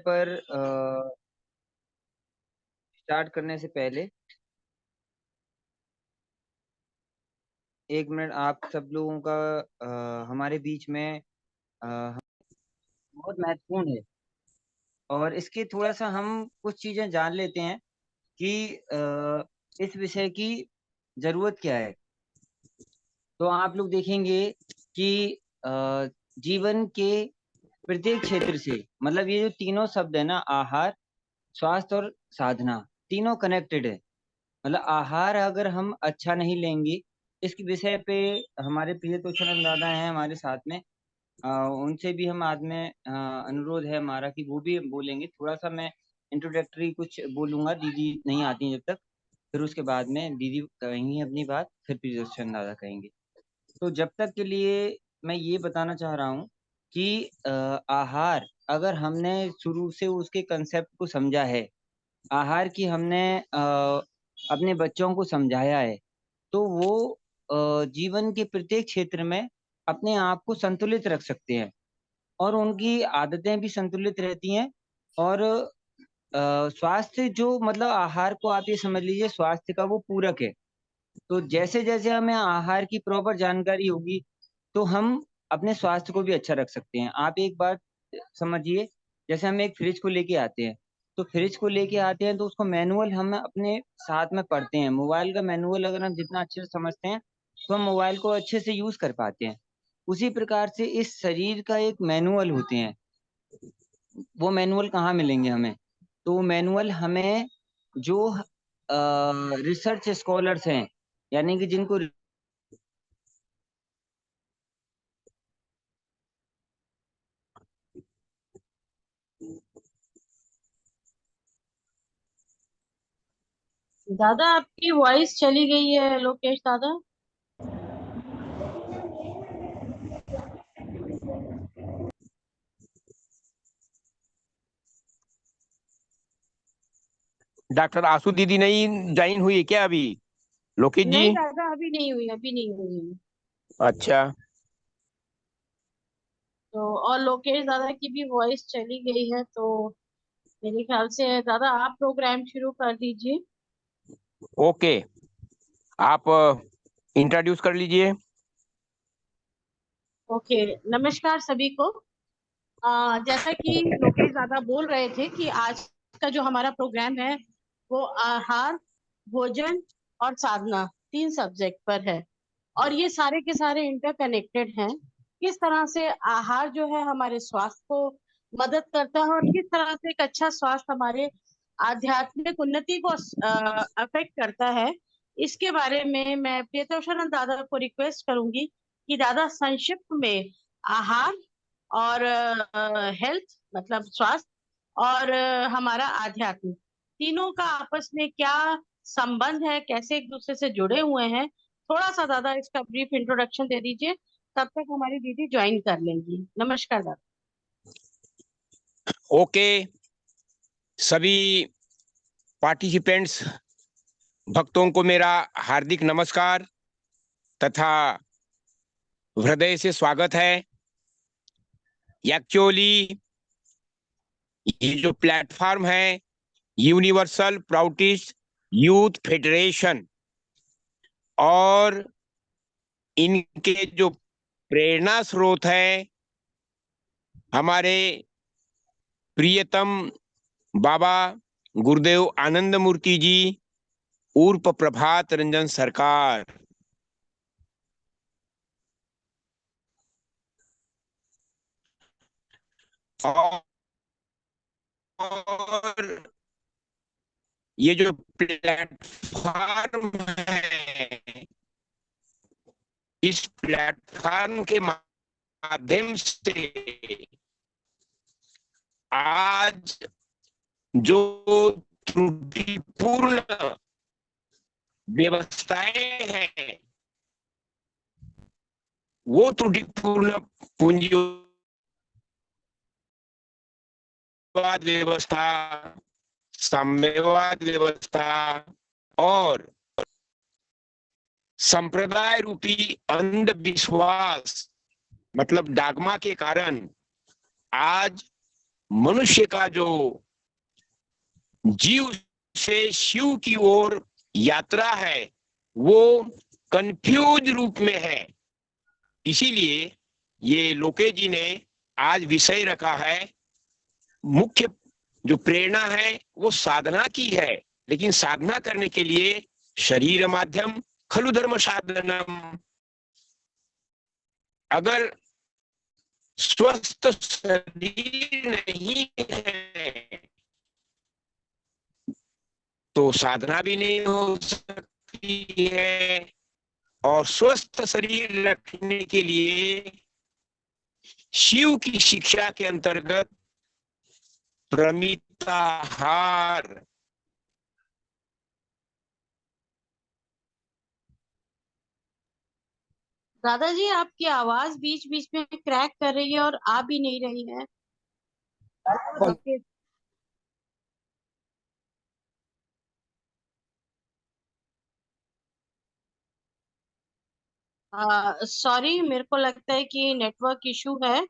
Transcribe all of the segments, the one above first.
पर स्टार्ट करने से पहले 1 मिनट आप सब लोगों का हमारे बीच में बहुत महत्वपूर्ण है और इसके थोड़ा सा हम कुछ चीजें जान लेते हैं कि इस विषय की जरूरत क्या है। तो आप लोग देखेंगे कि जीवन के प्रत्येक क्षेत्र से मतलब ये जो तीनों शब्द है ना, आहार, स्वास्थ्य और साधना, तीनों कनेक्टेड है। मतलब आहार अगर हम अच्छा नहीं लेंगे, इस विषय पे हमारे प्रिय तोषानंद दादा हैं हमारे साथ में। उनसे भी हम आज में अनुरोध है हमारा कि वो भी बोलेंगे। थोड़ा सा मैं इंट्रोडक्टरी कुछ बोलूंगा, दीदी नहीं आती जब तक, फिर उसके बाद में दीदी कहेंगी अपनी बात, फिर प्रिय तोषानंद दादा कहेंगे। तो जब तक के लिए मैं ये बताना चाह रहा हूँ कि आहार अगर हमने शुरू से उसके कंसेप्ट को समझा है, आहार की हमने अपने बच्चों को समझाया है, तो वो जीवन के प्रत्येक क्षेत्र में अपने आप को संतुलित रख सकते हैं और उनकी आदतें भी संतुलित रहती हैं। और स्वास्थ्य जो मतलब आहार को आप ये समझ लीजिए स्वास्थ्य का वो पूरक है। तो जैसे जैसे हमें आहार की प्रॉपर जानकारी होगी तो हम अपने स्वास्थ्य को भी अच्छा रख सकते हैं। आप एक बात समझिए, जैसे हम एक फ्रिज को लेके आते हैं, तो फ्रिज को लेके आते हैं तो उसको मैनुअल हम अपने साथ में पढ़ते हैं। मोबाइल का मैनुअल अगर हम जितना अच्छे से समझते हैं तो हम मोबाइल को अच्छे से यूज कर पाते हैं। उसी प्रकार से इस शरीर का एक मैनुअल होते हैं। वो मैनुअल कहाँ मिलेंगे हमें? तो वो मैनुअल हमें जो रिसर्च स्कॉलर्स हैं, यानी कि जिनको दादा आपकी वॉइस चली गई है लोकेश दादा। डॉक्टर आशु दीदी नहीं ज्वाइन हुई है क्या अभी? लोकेश जी? नहीं दादा अभी नहीं हुई, अभी नहीं हुई। अच्छा। तो और लोकेश दादा की भी वॉइस चली गई है, तो मेरे ख्याल से दादा आप प्रोग्राम शुरू कर दीजिए। ओके, आप इंट्रोड्यूस कर लीजिए। ओके, नमस्कार सभी को। जैसा कि लोकेश दादा बोल रहे थे कि आज का जो हमारा प्रोग्राम है वो आहार, भोजन और साधना, 3 सब्जेक्ट पर है। और ये सारे के सारे इंटरकनेक्टेड हैं। किस तरह से आहार जो है हमारे स्वास्थ्य को मदद करता है और किस तरह से एक अच्छा स्वास्थ्य हमारे आध्यात्मिक उन्नति को अफेक्ट करता है, इसके बारे में मैं प्रियतोषानंद दादा को रिक्वेस्ट करूंगी कि दादा संक्षिप्त में आहार और हेल्थ मतलब स्वास्थ्य और हमारा आध्यात्म, तीनों का आपस में क्या संबंध है, कैसे एक दूसरे से जुड़े हुए हैं, थोड़ा सा दादा इसका ब्रीफ इंट्रोडक्शन दे दीजिए। तब तक हमारी दीदी ज्वाइन कर लेंगी। नमस्कार दादा। ओके, सभी पार्टिसिपेंट्स भक्तों को मेरा हार्दिक नमस्कार तथा हृदय से स्वागत है। एक्चुअली ये जो प्लेटफॉर्म है यूनिवर्सल प्राउटिस्ट यूथ फेडरेशन और इनके जो प्रेरणा स्रोत है हमारे प्रियतम बाबा गुरुदेव आनंद मूर्ति जी उर्फ प्रभात रंजन सरकार, और ये जो प्लेटफॉर्म है इस प्लेटफॉर्म के माध्यम से आज जो त्रुटिपूर्ण व्यवस्थाएं हैं वो त्रुटिपूर्ण पूंजीवाद व्यवस्था, साम्यवाद व्यवस्था और संप्रदाय रूपी अंधविश्वास मतलब डागमा के कारण आज मनुष्य का जो जीव से शिव की ओर यात्रा है वो कंफ्यूज रूप में है। इसीलिए ये लोकेश जी ने आज विषय रखा है, मुख्य जो प्रेरणा है वो साधना की है, लेकिन साधना करने के लिए शरीर माध्यम खलु धर्म साधनम। अगर स्वस्थ शरीर नहीं है तो साधना भी नहीं हो सकती है, और स्वस्थ शरीर रखने के लिए शिव की शिक्षा के अंतर्गत प्रमिताहार, दादाजी आपकी आवाज बीच बीच में क्रैक कर रही है और आ भी नहीं रही है आपके। सॉरी, मेरे को लगता है कि नेटवर्क इशू है।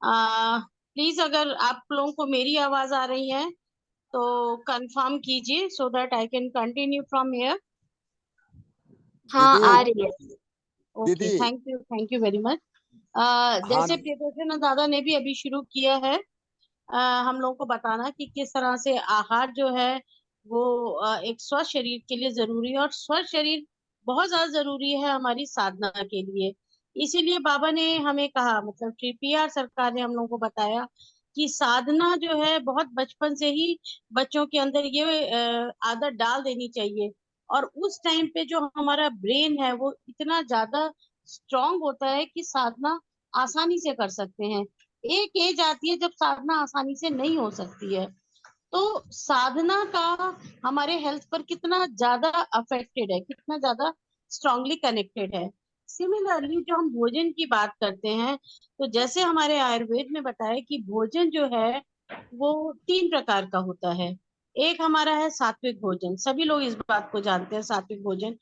प्लीज अगर आप लोगों को मेरी आवाज आ रही है तो कंफर्म कीजिए so that I can continue from here. हाँ, दीदी आ रही है। ओके, दीदी थैंक यू वेरी मच। हाँ जैसे प्रियदर्शन दादा ने भी अभी शुरू किया है हम लोगों को बताना कि किस तरह से आहार जो है वो एक स्वस्थ शरीर के लिए जरूरी है, और स्वस्थ शरीर बहुत ज्यादा जरूरी है हमारी साधना के लिए। इसीलिए बाबा ने हमें कहा, मतलब श्री पीआर सरकार ने हम लोगों को बताया कि साधना जो है बहुत बचपन से ही बच्चों के अंदर ये आदत डाल देनी चाहिए। और उस टाइम पे जो हमारा ब्रेन है वो इतना ज्यादा स्ट्रांग होता है कि साधना आसानी से कर सकते हैं। एक एज आती है जब साधना आसानी से नहीं हो सकती है। तो साधना का हमारे हेल्थ पर कितना ज्यादा अफेक्टेड है, कितना ज्यादा स्ट्रांगली कनेक्टेड है। सिमिलरली जो हम भोजन की बात करते हैं, तो जैसे हमारे आयुर्वेद में बताया कि भोजन जो है वो 3 प्रकार का होता है। एक हमारा है सात्विक भोजन, सभी लोग इस बात को जानते हैं, सात्विक भोजन।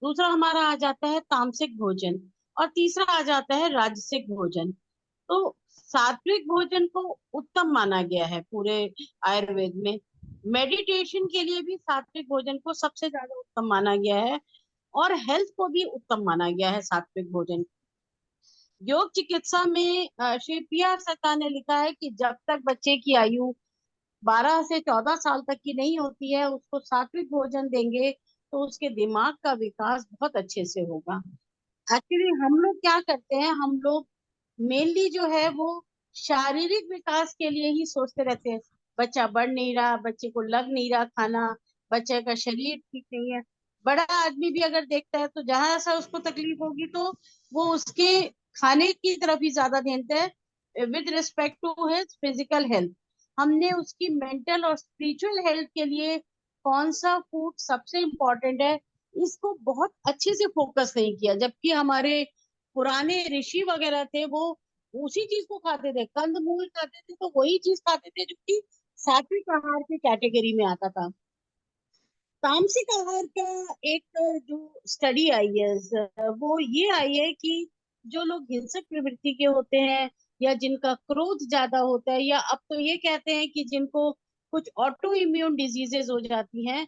दूसरा हमारा आ जाता है तामसिक भोजन, और तीसरा आ जाता है राजसिक भोजन। तो सात्विक भोजन को उत्तम माना गया है पूरे आयुर्वेद में। मेडिटेशन के लिए भी सात्विक भोजन को सबसे ज्यादा उत्तम माना गया है, और हेल्थ को भी उत्तम माना गया है सात्विक भोजन। योग चिकित्सा में श्री पीआर सरकार ने लिखा है कि जब तक बच्चे की आयु 12 से 14 साल तक की नहीं होती है, उसको सात्विक भोजन देंगे तो उसके दिमाग का विकास बहुत अच्छे से होगा। एक्चुअली हम लोग क्या करते हैं, हम लोग मेनली जो है वो शारीरिक विकास के लिए ही सोचते रहते हैं। बच्चा बढ़ नहीं रहा, बच्चे को लग नहीं रहा खाना, बच्चे का शरीर ठीक नहीं है। बड़ा आदमी भी अगर देखता है तो जहां सा उसको तकलीफ होगी तो वो उसके खाने की तरफ ही ज्यादा ध्यान देता है with respect to his physical health. हमने उसकी मेंटल और स्पिरिचुअल हेल्थ के लिए कौन सा फूड सबसे इम्पोर्टेंट है, इसको बहुत अच्छे से फोकस नहीं किया। जबकि हमारे पुराने ऋषि वगैरह थे वो उसी चीज को खाते थे, कंद मूल खाते थे, तो वही चीज खाते थे जो कि सात्विक आहार की कैटेगरी में आता था। तामसिक आहार का एक जो स्टडी आई है वो ये आई है कि जो लोग हिंसक प्रवृत्ति के होते हैं, या जिनका क्रोध ज्यादा होता है, या अब तो ये कहते हैं कि जिनको कुछ ऑटो इम्यून डिजीजेस हो जाती हैं,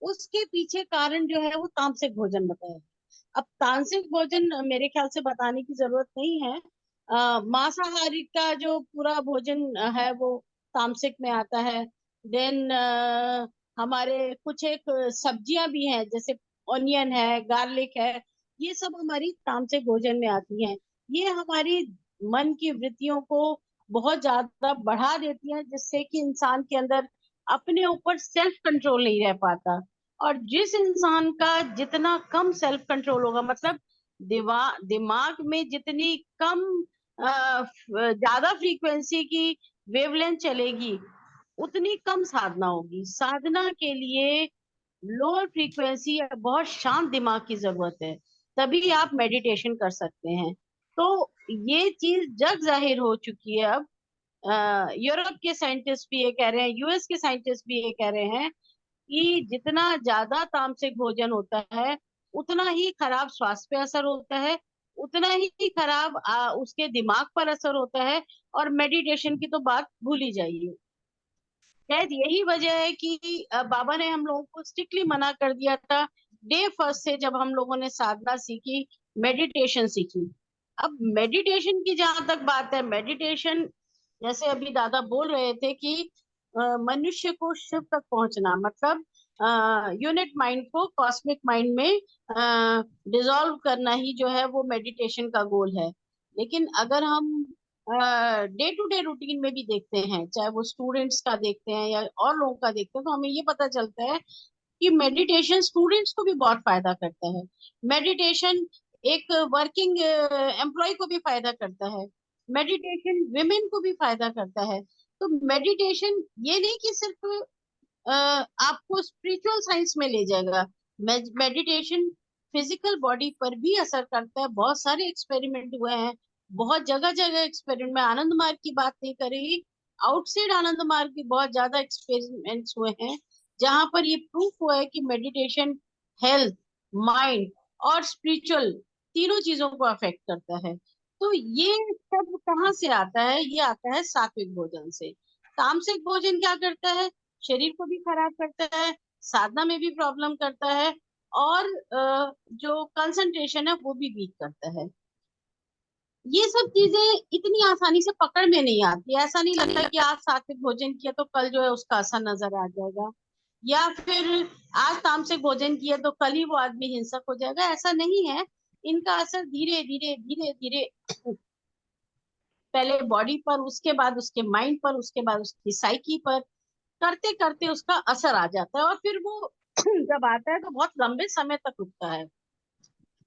उसके पीछे कारण जो है वो तामसिक भोजन बताया। अब तामसिक भोजन मेरे ख्याल से बताने की जरूरत नहीं है। मांसाहारी का जो पूरा भोजन है वो तामसिक में आता है। देन हमारे कुछ एक सब्जियां भी हैं, जैसे ऑनियन है, गार्लिक है, ये सब हमारी तामसिक भोजन में आती हैं। ये हमारी मन की वृत्तियों को बहुत ज्यादा बढ़ा देती हैं, जिससे कि इंसान के अंदर अपने ऊपर सेल्फ कंट्रोल नहीं रह पाता। और जिस इंसान का जितना कम सेल्फ कंट्रोल होगा, मतलब दिमाग में जितनी कम ज्यादा फ्रीक्वेंसी की वेवलेंथ चलेगी, उतनी कम साधना होगी। साधना के लिए लोअर फ्रीक्वेंसी या बहुत शांत दिमाग की जरूरत है, तभी आप मेडिटेशन कर सकते हैं। तो ये चीज जग जाहिर हो चुकी है अब। यूरोप के साइंटिस्ट भी ये कह रहे हैं, यूएस के साइंटिस्ट भी ये कह रहे हैं कि जितना ज्यादा तामसिक भोजन होता है उतना ही खराब स्वास्थ्य पे असर होता है, उतना ही खराब उसके दिमाग पर असर होता है। और मेडिटेशन की तो बात भूल ही जाइए। शायद यही वजह है कि बाबा ने हम लोगों को स्ट्रिक्टली मना कर दिया था डे फर्स्ट से, जब हम लोगों ने साधना सीखी, मेडिटेशन सीखी। अब मेडिटेशन की जहां तक बात है, मेडिटेशन जैसे अभी दादा बोल रहे थे कि मनुष्य को शिव तक पहुंचना, मतलब यूनिट माइंड को कॉस्मिक माइंड में डिसॉल्व करना ही जो है वो मेडिटेशन का गोल है। लेकिन अगर हम डे टू डे रूटीन में भी देखते हैं, चाहे वो स्टूडेंट्स का देखते हैं या और लोगों का देखते हैं, तो हमें ये पता चलता है कि मेडिटेशन स्टूडेंट्स को भी बहुत फायदा करता है। मेडिटेशन एक वर्किंग एम्प्लॉय को भी फायदा करता है। मेडिटेशन विमेन को भी फायदा करता है। तो मेडिटेशन ये नहीं कि सिर्फ आपको स्पिरिचुअल साइंस में ले जाएगा। मेडिटेशन फिजिकल बॉडी पर भी असर करता है। बहुत सारे एक्सपेरिमेंट हुए हैं, बहुत जगह जगह एक्सपेरिमेंट में, आनंद मार्ग की बात नहीं करेगी, आउटसाइड आनंद मार्ग की बहुत ज्यादा एक्सपेरिमेंट्स हुए हैं जहां पर ये प्रूफ हुआ है कि मेडिटेशन हेल्थ, माइंड और स्पिरिचुअल तीनों चीजों को अफेक्ट करता है। तो ये सब कहाँ से आता है? ये आता है सात्विक भोजन से। तामसिक भोजन क्या करता है? शरीर को भी खराब करता है, साधना में भी प्रॉब्लम करता है, और जो कंसंट्रेशन है वो भी वीक करता है। ये सब चीजें इतनी आसानी से पकड़ में नहीं आती। ऐसा नहीं लगता कि आज सात्विक भोजन किया तो कल जो है उसका असर नजर आ जाएगा, या फिर आज तामसिक भोजन किया तो कल ही वो आदमी हिंसक हो जाएगा। ऐसा नहीं है। इनका असर धीरे धीरे धीरे धीरे पहले बॉडी पर, उसके बाद उसके माइंड पर, उसके बाद उसकी साइकी पर करते करते उसका असर आ जाता है। और फिर वो जब आता है तो बहुत लंबे समय तक रुकता है।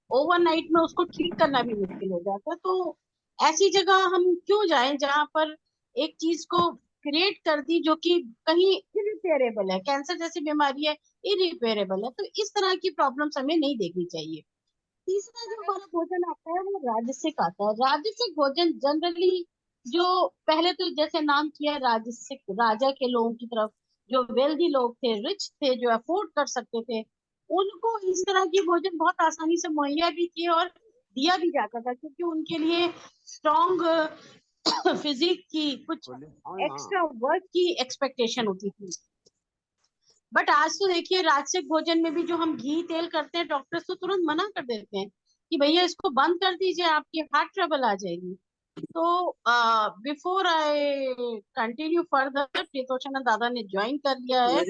ओवरनाइट में उसको ठीक करना भी मुश्किल हो जाता है। तो ऐसी जगह हम क्यों जाएं जहां पर एक चीज को क्रिएट कर दी जो कि कहीं इरिपेयरेबल है? कैंसर जैसी बीमारी है, इरिपेयरेबल है। तो इस तरह की प्रॉब्लम्स हमें नहीं देखनी चाहिए। तीसरा जो हमारा भोजन आता है वो राजसिक आता है। राजसिक भोजन जनरली जो पहले तो जैसे नाम किया राजसिक, राजा के लोगों की तरफ, जो वेल्दी लोग थे, रिच थे, जो अफोर्ड कर सकते थे, उनको इस तरह की भोजन बहुत आसानी से मुहैया भी किए और दिया भी जाता था, क्योंकि उनके लिए स्ट्रॉन्ग फिजिक की, कुछ एक्स्ट्रा वर्क की एक्सपेक्टेशन होती थी। बट आज तो देखिए राजसिक भोजन में भी जो हम घी तेल करते हैं, डॉक्टर्स तो तुरंत मना कर देते हैं कि भैया इसको बंद कर दीजिए, आपकी हार्ट ट्रबल आ जाएगी। तो बिफोर आई कंटिन्यू फर्दर, प्रितोषानंद दादा ने ज्वाइन कर लिया है।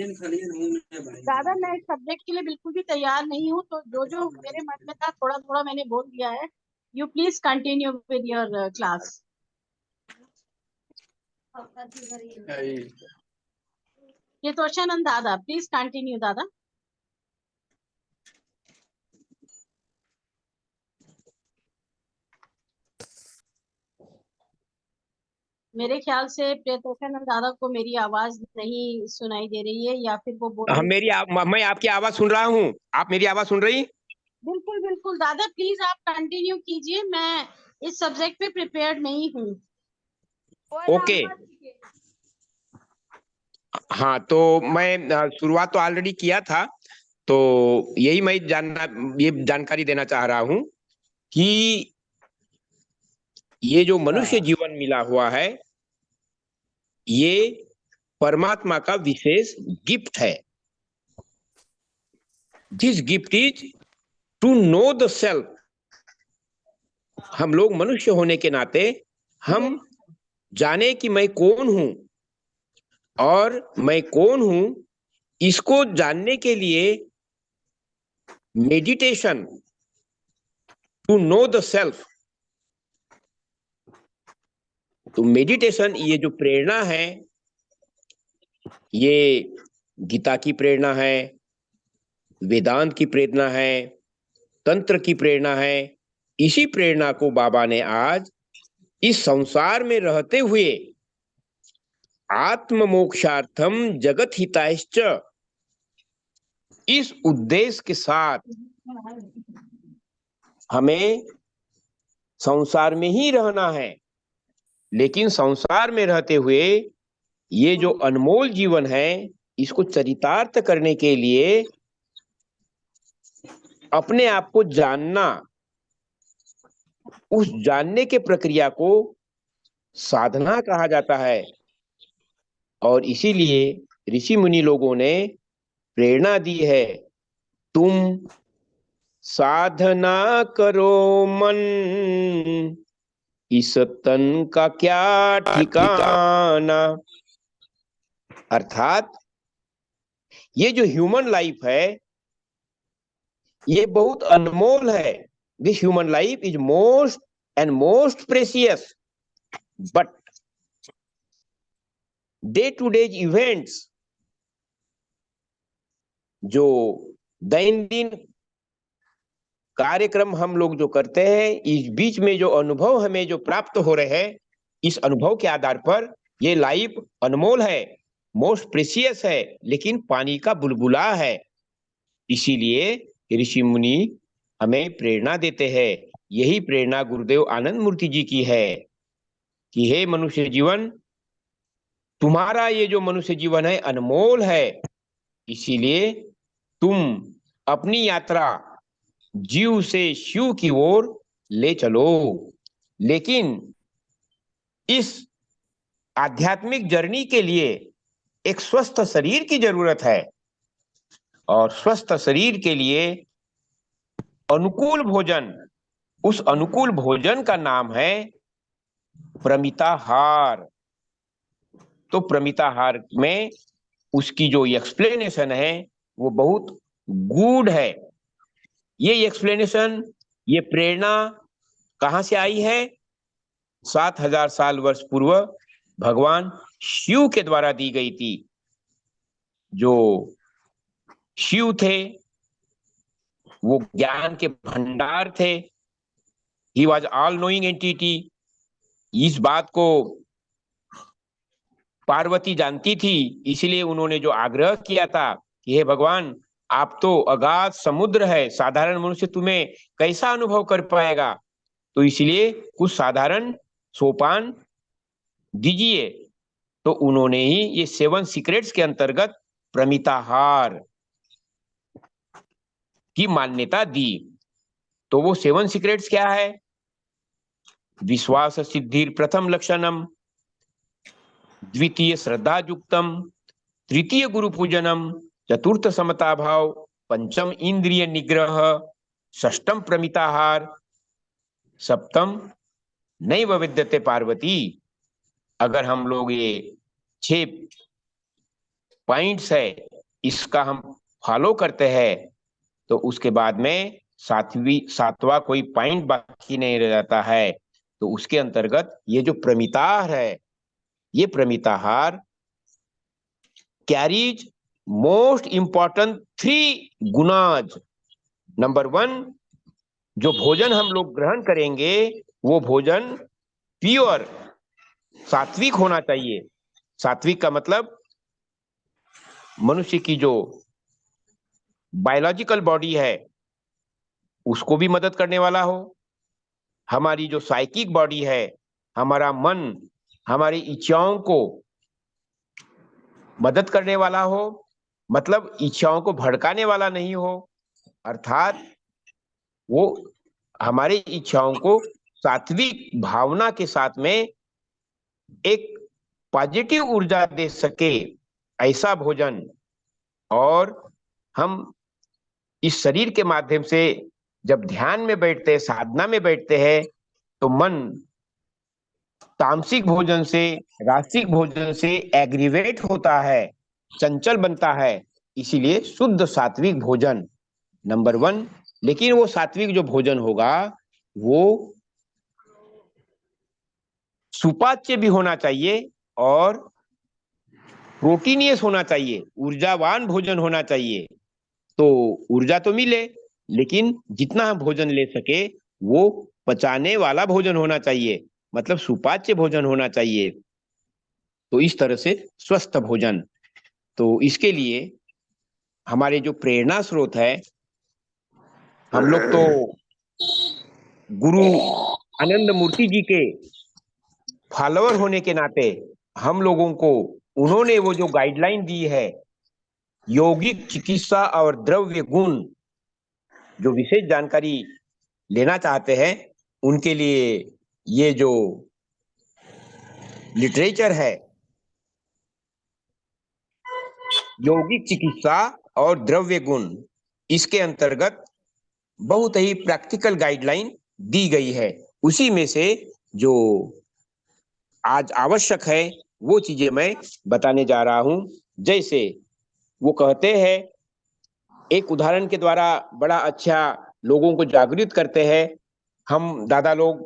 दादा मैं इस सब्जेक्ट के लिए बिल्कुल भी तैयार नहीं हूँ, तो जो जो मेरे मन में था थोड़ा थोड़ा मैंने बोल दिया है। You please continue with your class. Pritoshanand दादा, प्लीज कंटिन्यू दादा। मेरे ख्याल से प्रियतोषानंद दादा को मेरी आवाज नहीं सुनाई दे रही है, या फिर वो बोल हम रहे। मैं आपकी आवाज सुन रहा हूँ। आप मेरी आवाज सुन रही? बिल्कुल बिल्कुल दादा, प्लीज आप कंटिन्यू कीजिए। मैं इस सब्जेक्ट पे प्रिपेयर्ड नहीं हूँ। ओके। हाँ, तो मैं शुरुआत तो ऑलरेडी किया था, तो यही मैं ये जानकारी देना चाह रहा हूँ कि ये जो मनुष्य जीवन मिला हुआ है, ये परमात्मा का विशेष गिफ्ट है। This gift is to know the self. हम लोग मनुष्य होने के नाते हम जाने कि मैं कौन हूं, और मैं कौन हूं इसको जानने के लिए meditation, to know the self. तो मेडिटेशन, ये जो प्रेरणा है, ये गीता की प्रेरणा है, वेदांत की प्रेरणा है, तंत्र की प्रेरणा है। इसी प्रेरणा को बाबा ने आज इस संसार में रहते हुए आत्म मोक्षार्थम जगत हितायश्च, इस उद्देश्य के साथ हमें संसार में ही रहना है, लेकिन संसार में रहते हुए ये जो अनमोल जीवन है इसको चरितार्थ करने के लिए अपने आप को जानना, उस जानने के प्रक्रिया को साधना कहा जाता है। और इसीलिए ऋषि मुनि लोगों ने प्रेरणा दी है, तुम साधना करो मन, इस तन का क्या ठिकाना। अर्थात ये जो ह्यूमन लाइफ है ये बहुत अनमोल है। This human life is most and most precious, but day to day events, जो दैनंदिन कार्यक्रम हम लोग जो करते हैं, इस बीच में जो अनुभव हमें जो प्राप्त हो रहे हैं, इस अनुभव के आधार पर ये लाइफ अनमोल है, मोस्ट प्रेशियस है, लेकिन पानी का बुलबुला है। इसीलिए ऋषि मुनि हमें प्रेरणा देते हैं। यही प्रेरणा गुरुदेव आनंद मूर्ति जी की है कि हे मनुष्य जीवन, तुम्हारा ये जो मनुष्य जीवन है अनमोल है, इसीलिए तुम अपनी यात्रा जीव से शिव की ओर ले चलो। लेकिन इस आध्यात्मिक जर्नी के लिए एक स्वस्थ शरीर की जरूरत है, और स्वस्थ शरीर के लिए अनुकूल भोजन, उस अनुकूल भोजन का नाम है प्रमिताहार। तो प्रमिताहार में उसकी जो एक्सप्लेनेशन है वो बहुत गूढ़ है। ये एक्सप्लेनेशन, ये प्रेरणा कहां से आई है? 7000 साल वर्ष पूर्व भगवान शिव के द्वारा दी गई थी। जो शिव थे वो ज्ञान के भंडार थे। He was all knowing entity. इस बात को पार्वती जानती थी, इसलिए उन्होंने जो आग्रह किया था कि हे भगवान, आप तो अगाध समुद्र है, साधारण मनुष्य तुम्हें कैसा अनुभव कर पाएगा, तो इसलिए कुछ साधारण सोपान दीजिए। तो उन्होंने ही ये 7 सीक्रेट्स के अंतर्गत प्रमिताहार की मान्यता दी। तो वो 7 सीक्रेट्स क्या है? विश्वास सिद्धिर प्रथम लक्षणम, द्वितीय श्रद्धा युक्तम, तृतीय गुरु पूजनम, चतुर्थ समता भाव, पंचम इंद्रिय निग्रह, षष्टम प्रमिताहार, सप्तम नैव विद्यते पार्वती। अगर हम लोग ये 6 पॉइंट्स है इसका हम फॉलो करते हैं तो उसके बाद में सातवां कोई पॉइंट बाकी नहीं रह जाता है। तो उसके अंतर्गत ये जो प्रमिताहार है, ये प्रमिताहार कैरीज मोस्ट इंपॉर्टेंट 3 गुणाज। नंबर 1, जो भोजन हम लोग ग्रहण करेंगे वो भोजन प्योर सात्विक होना चाहिए। सात्विक का मतलब मनुष्य की जो बायोलॉजिकल बॉडी है उसको भी मदद करने वाला हो, हमारी जो साइकिक बॉडी है, हमारा मन, हमारी इच्छाओं को मदद करने वाला हो, मतलब इच्छाओं को भड़काने वाला नहीं हो, अर्थात वो हमारी इच्छाओं को सात्विक भावना के साथ में एक पॉजिटिव ऊर्जा दे सके, ऐसा भोजन। और हम इस शरीर के माध्यम से जब ध्यान में बैठते हैं, साधना में बैठते हैं, तो मन तामसिक भोजन से, रासिक भोजन से एग्रीवेट होता है, चंचल बनता है। इसीलिए शुद्ध सात्विक भोजन नंबर 1। लेकिन वो सात्विक जो भोजन होगा वो सुपाच्य भी होना चाहिए और प्रोटीनियस होना चाहिए, ऊर्जावान भोजन होना चाहिए। तो ऊर्जा तो मिले, लेकिन जितना हम भोजन ले सके वो पचाने वाला भोजन होना चाहिए, मतलब सुपाच्य भोजन होना चाहिए। तो इस तरह से स्वस्थ भोजन। तो इसके लिए हमारे जो प्रेरणा स्रोत है, हम लोग तो गुरु आनंद मूर्ति जी के फॉलोअर होने के नाते हम लोगों को उन्होंने वो जो गाइडलाइन दी है, यौगिक चिकित्सा और द्रव्य गुण, जो विशेष जानकारी लेना चाहते हैं उनके लिए ये जो लिटरेचर है, यौगिक चिकित्सा और द्रव्य गुण, इसके अंतर्गत बहुत ही प्रैक्टिकल गाइडलाइन दी गई है। उसी में से जो आज आवश्यक है वो चीजें मैं बताने जा रहा हूं। जैसे वो कहते हैं, एक उदाहरण के द्वारा बड़ा अच्छा लोगों को जागृत करते हैं। हम दादा लोग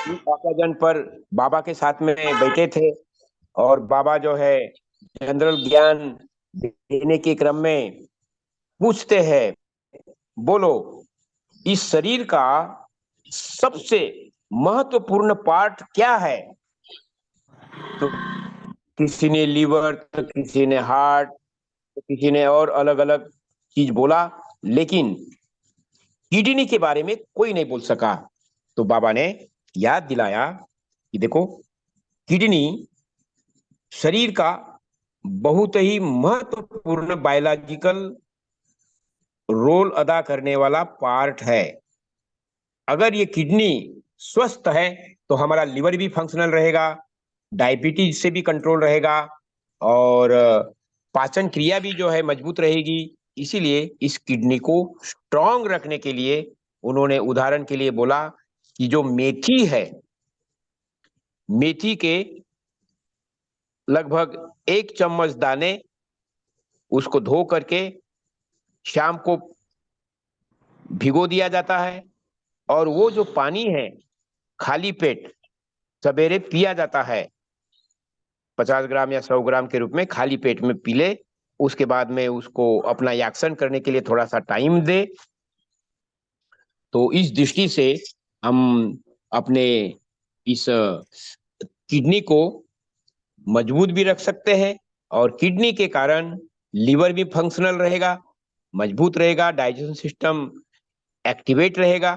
जन पर बाबा के साथ में बैठे थे और बाबा जो है जनरल ज्ञान देने के क्रम में पूछते हैं, बोलो इस शरीर का सबसे महत्वपूर्ण पार्ट क्या है? तो किसी ने लीवर, तो किसी ने हार्ट, तो किसी ने और अलग अलग चीज बोला, लेकिन किडनी के बारे में कोई नहीं बोल सका। तो बाबा ने याद दिलाया कि देखो, किडनी शरीर का बहुत ही महत्वपूर्ण बायोलॉजिकल रोल अदा करने वाला पार्ट है। अगर ये किडनी स्वस्थ है तो हमारा लिवर भी फंक्शनल रहेगा, डायबिटीज से भी कंट्रोल रहेगा और पाचन क्रिया भी जो है मजबूत रहेगी। इसीलिए इस किडनी को स्ट्रांग रखने के लिए उन्होंने उदाहरण के लिए बोला कि जो मेथी है, मेथी के लगभग 1 चम्मच दाने, उसको धो करके शाम को भिगो दिया जाता है और वो जो पानी है खाली पेट सवेरे पिया जाता है। 50 ग्राम या 100 ग्राम के रूप में खाली पेट में पी ले। उसके बाद में उसको अपना एक्शन करने के लिए थोड़ा सा टाइम दे। तो इस दृष्टि से हम अपने इस किडनी को मजबूत भी रख सकते हैं और किडनी के कारण लिवर भी फंक्शनल रहेगा, मजबूत रहेगा, डाइजेशन सिस्टम एक्टिवेट रहेगा।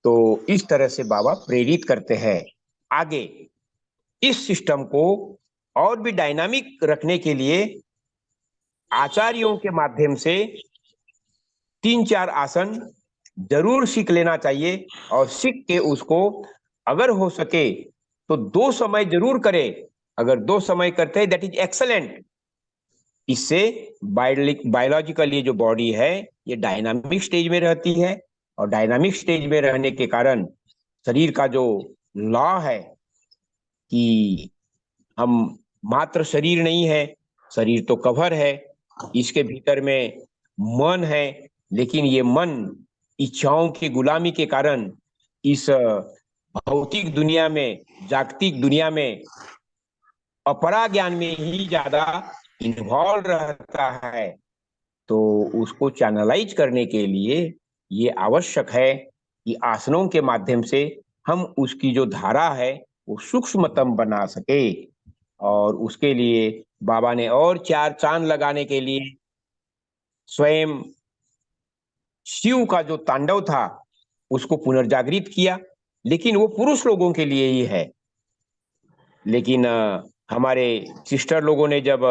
तो इस तरह से बाबा प्रेरित करते हैं। आगे इस सिस्टम को और भी डायनामिक रखने के लिए आचार्यों के माध्यम से 3-4 आसन जरूर सीख लेना चाहिए और सीख के उसको अगर हो सके तो 2 समय जरूर करे। अगर 2 समय करते हैं दैट इज एक्सलेंट। इससे बायोलॉजिकल ये जो बॉडी है ये डायनामिक स्टेज में रहती है और डायनामिक स्टेज में रहने के कारण शरीर का जो लॉ है कि हम मात्र शरीर नहीं है, शरीर तो कवर है, इसके भीतर में मन है, लेकिन ये मन इच्छाओं की गुलामी के कारण इस भौतिक दुनिया में, जागतिक दुनिया में अपरा ज्ञान में ही ज्यादा इन्वॉल्व रहता है। तो उसको चैनलाइज करने के लिए ये आवश्यक है कि आसनों के माध्यम से हम उसकी जो धारा है वो सूक्ष्मतम बना सके। और उसके लिए बाबा ने और 4 चांद लगाने के लिए स्वयं शिव का जो तांडव था उसको पुनर्जागृत किया, लेकिन वो पुरुष लोगों के लिए ही है। लेकिन हमारे सिस्टर लोगों ने जब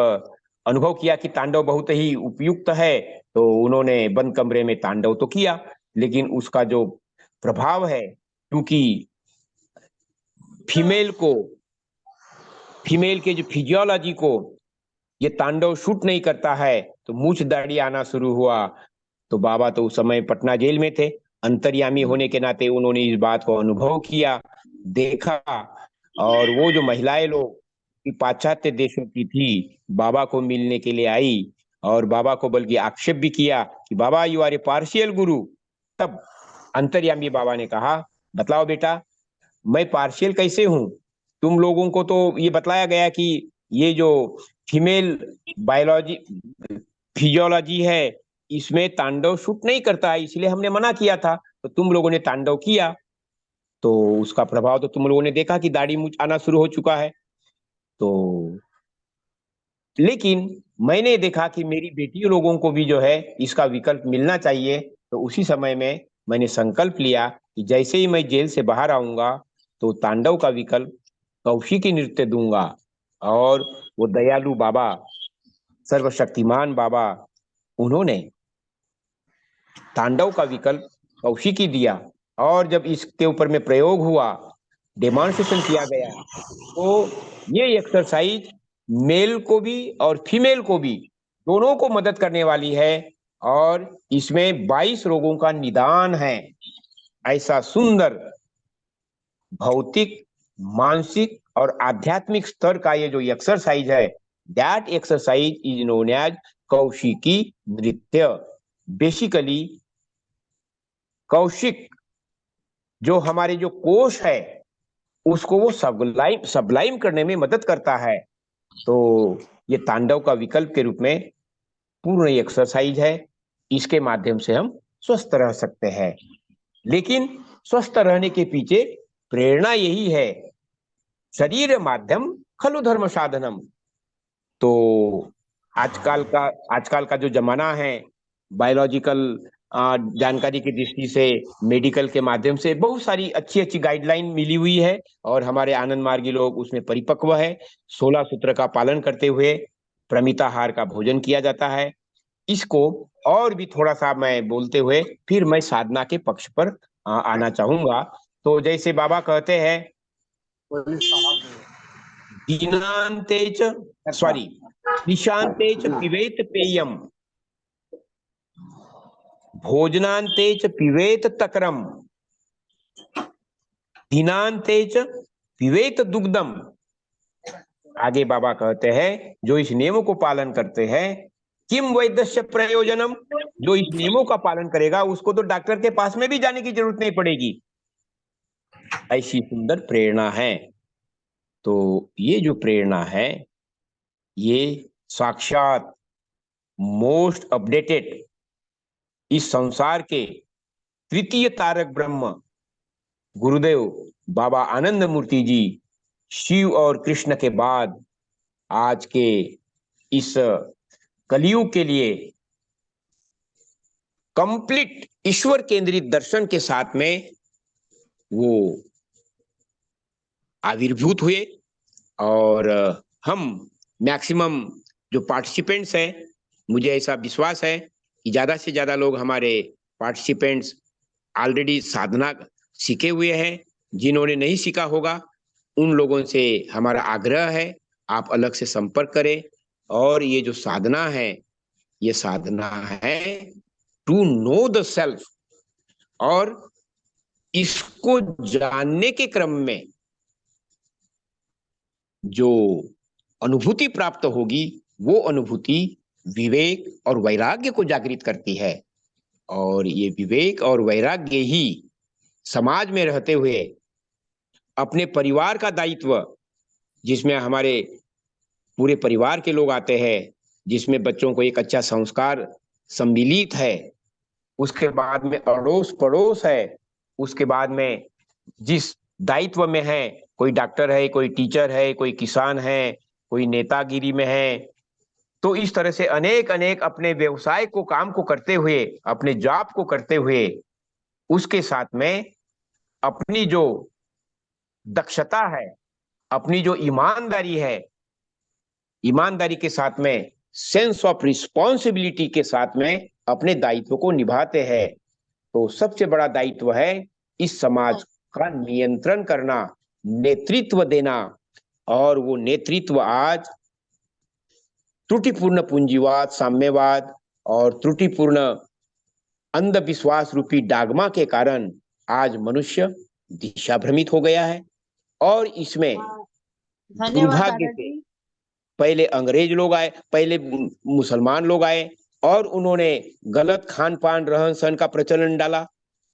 अनुभव किया कि तांडव बहुत ही उपयुक्त है तो उन्होंने बंद कमरे में तांडव तो किया, लेकिन उसका जो प्रभाव है, क्योंकि फीमेल के जो फिजियोलॉजी को ये तांडव शूट नहीं करता है, तो मूछ दाढ़ी आना शुरू हुआ। तो बाबा तो उस समय पटना जेल में थे, अंतर्यामी होने के नाते उन्होंने इस बात को अनुभव किया, देखा। और वो जो महिलाएं लोग पाश्चात्य देशों की थी बाबा को मिलने के लिए आई और बाबा को बल्कि आक्षेप भी किया कि बाबा यू आर ए पार्शियल गुरु। तब अंतर्यामी बाबा ने कहा, बतलाओ बेटा मैं पार्शियल कैसे हूं? तुम लोगों को तो ये बतलाया गया कि ये जो फीमेल बायोलॉजी फिजियोलॉजी है इसमें तांडव शूट नहीं करता है, इसलिए हमने मना किया था। तो तुम लोगों ने तांडव किया तो उसका प्रभाव तो तुम लोगों ने देखा कि दाढ़ी मूछ आना शुरू हो चुका है। तो लेकिन मैंने देखा कि मेरी बेटी लोगों को भी जो है इसका विकल्प मिलना चाहिए। तो उसी समय में मैंने संकल्प लिया कि जैसे ही मैं जेल से बाहर आऊंगा तो तांडव का विकल्प कौशिकी नृत्य दूंगा। और वो दयालु बाबा, सर्वशक्तिमान बाबा, उन्होंने तांडव का विकल्प कौशिकी दिया। और जब इसके ऊपर में प्रयोग हुआ, डेमोन्स्ट्रेशन किया गया, तो ये एक्सरसाइज मेल को भी और फीमेल को भी दोनों को मदद करने वाली है और इसमें 22 रोगों का निदान है। ऐसा सुंदर भौतिक, मानसिक और आध्यात्मिक स्तर का ये जो एक्सरसाइज है, that exercise is known as Kaushiki नृत्य। बेसिकली कौशिक जो हमारे जो कोश है उसको वो सबलाइम करने में मदद करता है। तो ये तांडव का विकल्प के रूप में पूर्ण एक्सरसाइज है, इसके माध्यम से हम स्वस्थ रह सकते हैं। लेकिन स्वस्थ रहने के पीछे प्रेरणा यही है, शरीर माध्यम खलु धर्म साधनम। तो आजकल का जो जमाना है, बायोलॉजिकल जानकारी की दृष्टि से, मेडिकल के माध्यम से बहुत सारी अच्छी अच्छी गाइडलाइन मिली हुई है और हमारे आनंद मार्गी लोग उसमें परिपक्व है। 16 सूत्र का पालन करते हुए प्रमिताहार का भोजन किया जाता है। इसको और भी थोड़ा सा मैं बोलते हुए फिर मैं साधना के पक्ष पर आना चाहूंगा। तो जैसे बाबा कहते हैं, दीनांतेच सॉरी निशांतेच पिबेत पेयम, भोजनांतेच पिबेत तक्रम, दीनांतेच पिबेत दुग्धम। आगे बाबा कहते हैं, जो इस नियमों को पालन करते हैं, किम वैद्यस्य प्रयोजनम, जो इस नियमों का पालन करेगा उसको तो डॉक्टर के पास में भी जाने की जरूरत नहीं पड़ेगी। ऐसी सुंदर प्रेरणा है। तो ये जो प्रेरणा है, ये साक्षात मोस्ट अपडेटेड इस संसार के तृतीय तारक ब्रह्म गुरुदेव बाबा आनंद मूर्ति जी, शिव और कृष्ण के बाद आज के इस कलयुग के लिए कंप्लीट ईश्वर केंद्रित दर्शन के साथ में वो आविर्भूत हुए। और हम मैक्सिमम जो पार्टिसिपेंट्स हैं, मुझे ऐसा विश्वास है कि ज्यादा से ज्यादा लोग हमारे पार्टिसिपेंट्स ऑलरेडी साधना सीखे हुए हैं। जिन्होंने नहीं सीखा होगा उन लोगों से हमारा आग्रह है, आप अलग से संपर्क करें। और ये जो साधना है, ये साधना है टू नो द सेल्फ, और इसको जानने के क्रम में जो अनुभूति प्राप्त होगी, वो अनुभूति विवेक और वैराग्य को जागृत करती है। और ये विवेक और वैराग्य ही समाज में रहते हुए अपने परिवार का दायित्व, जिसमें हमारे पूरे परिवार के लोग आते हैं, जिसमें बच्चों को एक अच्छा संस्कार सम्मिलित है, उसके बाद में अड़ोस पड़ोस है, उसके बाद में जिस दायित्व में है, कोई डॉक्टर है, कोई टीचर है, कोई किसान है, कोई नेतागिरी में है। तो इस तरह से अनेक अनेक अपने व्यवसाय को, काम को करते हुए, अपने जॉब को करते हुए, उसके साथ में अपनी जो दक्षता है, अपनी जो ईमानदारी है, ईमानदारी के साथ में सेंस ऑफ रिस्पॉन्सिबिलिटी के साथ में अपने दायित्व को निभाते हैं। तो सबसे बड़ा दायित्व है इस समाज का नियंत्रण करना, नेतृत्व देना। और वो नेतृत्व आज त्रुटिपूर्ण पूंजीवाद, साम्यवाद और त्रुटिपूर्ण अंधविश्वास रूपी डागमा के कारण आज मनुष्य दिशा भ्रमित हो गया है। और इसमें दुर्भाग्य से पहले अंग्रेज लोग आए, पहले मुसलमान लोग आए और उन्होंने गलत खान पान, रहन सहन का प्रचलन डाला।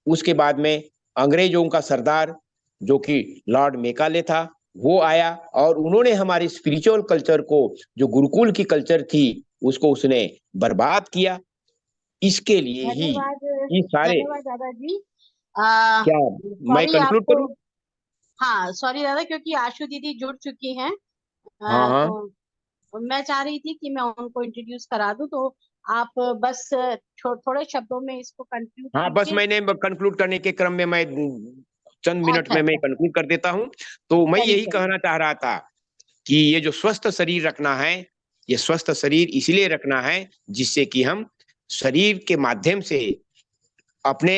उसके बाद में अंग्रेजों का सरदार जो कि लॉर्ड मेकाले था, वो आया और उन्होंने हमारे स्पिरिचुअल कल्चर को, जो गुरुकुल की कल्चर थी, उसको उसने बर्बाद किया। इसके लिए ही ये सारे, दादाजी। क्या मैं कंक्लूड करूं? हाँ सॉरी दादा, क्योंकि आशु दीदी जुड़ चुकी हैं। हाँ, तो मैं चाह रही थी कि मैं उनको इंट्रोड्यूस करा दूं, तो आप बस थोड़े शब्दों में इसको कंक्लूड हाँ, बस मैंने कंक्लूड करने के क्रम में मैं चंद मिनट में मैं कंक्लूड कर देता हूं। तो मैं यही कहना चाह रहा था कि ये जो स्वस्थ शरीर रखना है, ये स्वस्थ शरीर इसलिए रखना है जिससे कि हम शरीर के माध्यम से अपने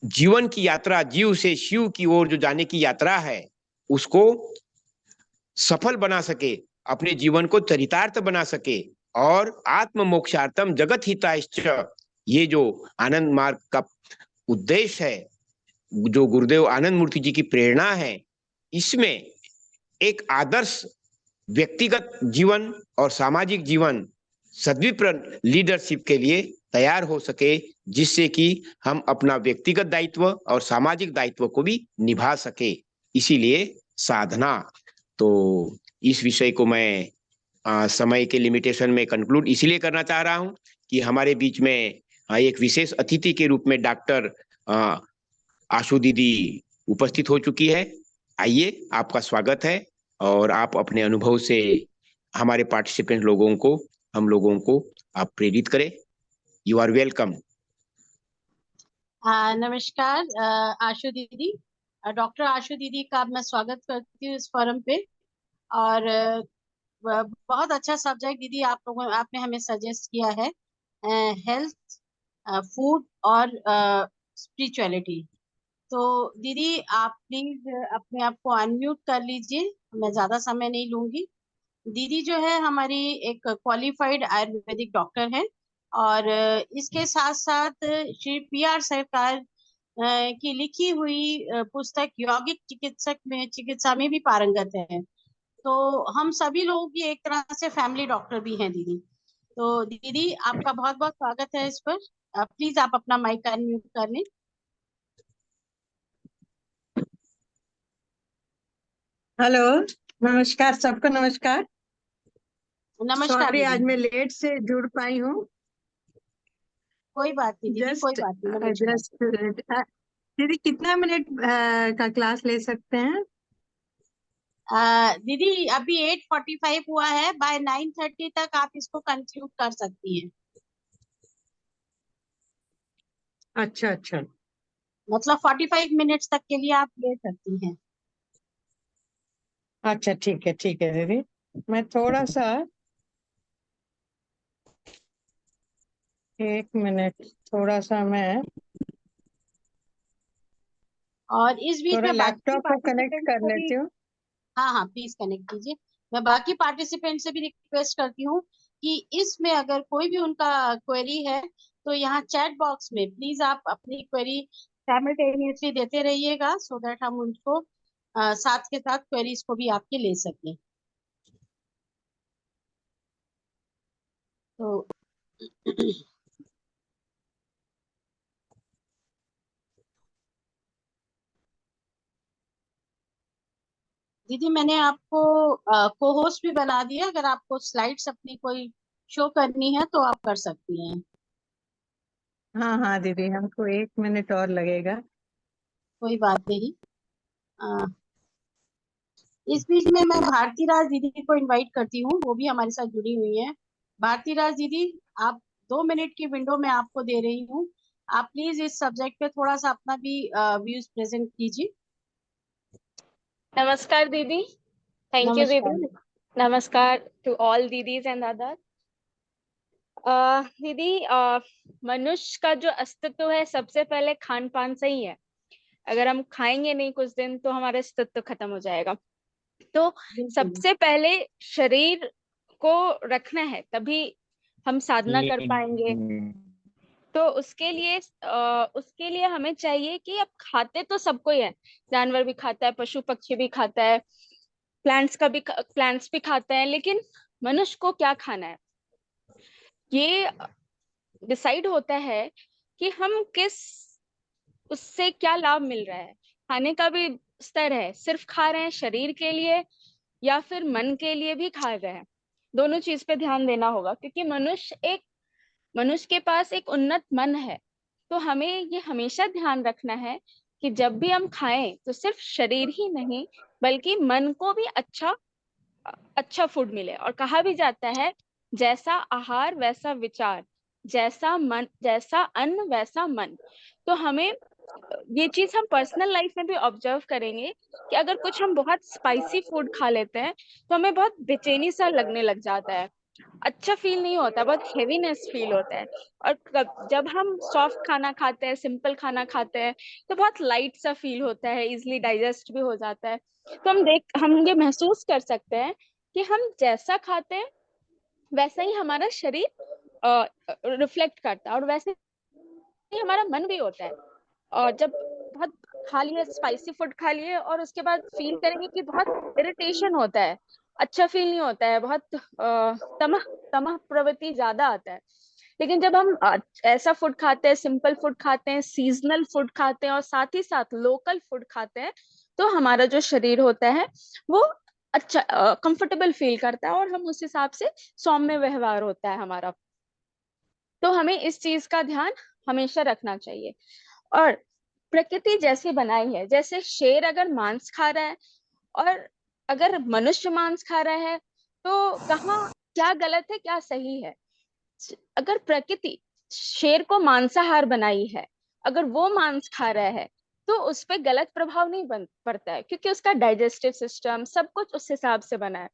जीवन की यात्रा, जीव से शिव की ओर जो जाने की यात्रा है, उसको सफल बना सके, अपने जीवन को चरितार्थ बना सके, और आत्म मोक्षार्थम जगत हितायश्च, ये जो आनंद मार्ग का उद्देश्य है, जो गुरुदेव आनंद मूर्ति जी की प्रेरणा है, इसमें एक आदर्श व्यक्तिगत जीवन और सामाजिक जीवन सद्विप्र लीडरशिप के लिए तैयार हो सके, जिससे कि हम अपना व्यक्तिगत दायित्व और सामाजिक दायित्व को भी निभा सके। इसीलिए साधना। तो इस विषय को मैं समय के लिमिटेशन में कंक्लूड इसलिए करना चाह रहा हूं कि हमारे बीच में एक विशेष अतिथि के रूप में डॉक्टर आशु दीदी उपस्थित हो चुकी है। आइए, आपका स्वागत है, और आप अपने अनुभव से हमारे पार्टिसिपेंट लोगों को, हम लोगों को आप प्रेरित करें। You are welcome. नमस्कार आशु दीदी, डॉक्टर आशु दीदी का मैं स्वागत करती हूँ इस फोरम पे। और बहुत अच्छा सब्जेक्ट दीदी आपने हमें सजेस्ट किया है, हेल्थ, फूड और स्पिरिचुअलिटी। तो दीदी आप प्लीज अपने आप को अनम्यूट कर लीजिए, मैं ज्यादा समय नहीं लूंगी। दीदी जो है हमारी एक क्वालिफाइड आयुर्वेदिक डॉक्टर है, और इसके साथ साथ श्री PR सरकार की लिखी हुई पुस्तक यौगिक चिकित्सा में भी पारंगत है। तो हम सभी लोगों की एक तरह से फैमिली डॉक्टर भी हैं दीदी। तो दीदी आपका बहुत बहुत स्वागत है इस पर। प्लीज आप अपना माइक अनम्यूट कर लें। हेलो, नमस्कार सबको, नमस्कार। नमस्कार सॉरी, आज दीदी। मैं लेट से जुड़ पाई हूँ। कोई बात नहीं दीदी, कोई जस्ट बात नहीं, नमस्कार। जस्ट दीदी कितना मिनट का क्लास ले सकते हैं? दीदी अभी 8:45 हुआ है, बाय 9:30 तक आप इसको कंक्लूड कर सकती हैं। अच्छा अच्छा, मतलब 45 मिनट्स तक के लिए आप ले सकती हैं। अच्छा ठीक है दीदी। मैं थोड़ा सा, एक मिनट, थोड़ा सा मैं और इस बीच थोड़ा में बाकी लैपटॉप को कनेक्ट पार्टिसिपेंट्स कर को भी, लेती हूँ। हाँ हाँ प्लीज कनेक्ट कीजिए। मैं बाकी पार्टिसिपेंट से भी रिक्वेस्ट करती हूँ कि इसमें अगर कोई भी उनका क्वेरी है तो यहाँ चैट बॉक्स में प्लीज आप अपनी क्वेरी साइमल्टेनियसली देते रहिएगा, सो दैट हम उनको साथ के साथ क्वेरीज को भी आपके ले सकें। तो दीदी मैंने आपको को होस्ट भी बना दिया, अगर आपको स्लाइड्स अपनी कोई शो करनी है तो आप कर सकती हैं। हाँ हाँ दीदी, हमको एक मिनट और लगेगा। कोई बात नहीं। अ, इस बीच में मैं भारती राज दीदी को इनवाइट करती हूँ, वो भी हमारे साथ जुड़ी हुई है। भारती राज दीदी, आप 2 मिनट की विंडो में आपको दे रही हूँ, आप प्लीज इस सब्जेक्ट पे थोड़ा सा अपना भी व्यूज प्रेजेंट कीजिए। नमस्कार दीदी। थैंक यू नमस्कार। दीदी। नमस्कार टू ऑल दीदीज एंड दादा। दीदी, मनुष्य का जो अस्तित्व है सबसे पहले खान पान से ही है। अगर हम खाएंगे नहीं कुछ दिन तो हमारा अस्तित्व खत्म हो जाएगा। तो बिल्कुल। सबसे पहले शरीर को रखना है, तभी हम साधना कर पाएंगे। तो उसके लिए हमें चाहिए कि अब खाते तो सबको ही है, जानवर भी खाता है, पशु पक्षी भी खाता है, प्लांट्स भी खाते हैं, लेकिन मनुष्य को क्या खाना है ये डिसाइड होता है कि हम किस उससे क्या लाभ मिल रहा है। खाने का भी स्तर है, सिर्फ खा रहे हैं शरीर के लिए या फिर मन के लिए भी खा रहे हैं। दोनों चीज पे ध्यान देना होगा, क्योंकि मनुष्य के पास एक उन्नत मन है। तो हमें ये हमेशा ध्यान रखना है कि जब भी हम खाएं तो सिर्फ शरीर ही नहीं बल्कि मन को भी अच्छा अच्छा फूड मिले। और कहा भी जाता है, जैसा आहार वैसा विचार, जैसा अन्न वैसा मन। तो हमें ये चीज हम पर्सनल लाइफ में भी ऑब्जर्व करेंगे कि अगर कुछ हम बहुत स्पाइसी फूड खा लेते हैं तो हमें बहुत बेचैनी सा लगने लग जाता है। अच्छा फील नहीं होता, बहुत हेवीनेस फील होता है। और जब हम सॉफ्ट खाना खाते हैं, सिंपल खाना खाते हैं, तो बहुत लाइट सा फील होता है, इजिली डाइजेस्ट भी हो जाता है। तो हम ये महसूस कर सकते हैं कि हम जैसा खाते हैं वैसा ही हमारा शरीर रिफ्लेक्ट करता है, और वैसे ही हमारा मन भी होता है। और जब बहुत खा लिए, स्पाइसी फूड खा लिए, और उसके बाद फील करेंगे कि बहुत इरिटेशन होता है, अच्छा फील नहीं होता है, बहुत तमह तमह प्रवृत्ति ज्यादा आता है। लेकिन जब हम ऐसा फूड खाते हैं, सिंपल फूड खाते हैं, सीजनल फूड खाते हैं, और साथ ही साथ लोकल फूड खाते हैं, तो हमारा जो शरीर होता है वो अच्छा कंफर्टेबल फील करता है, और हम उस हिसाब से सौम्य व्यवहार होता है हमारा। तो हमें इस चीज का ध्यान हमेशा रखना चाहिए। और प्रकृति जैसे बनाई है, जैसे शेर अगर मांस खा रहा है और अगर मनुष्य मांस खा रहा है, तो कहाँ क्या गलत है, क्या सही है? अगर प्रकृति शेर को मांसाहार बनाई है, अगर वो मांस खा रहा है, तो उस पर गलत प्रभाव नहीं पड़ता है, क्योंकि उसका डाइजेस्टिव सिस्टम सब कुछ उस हिसाब से बना है।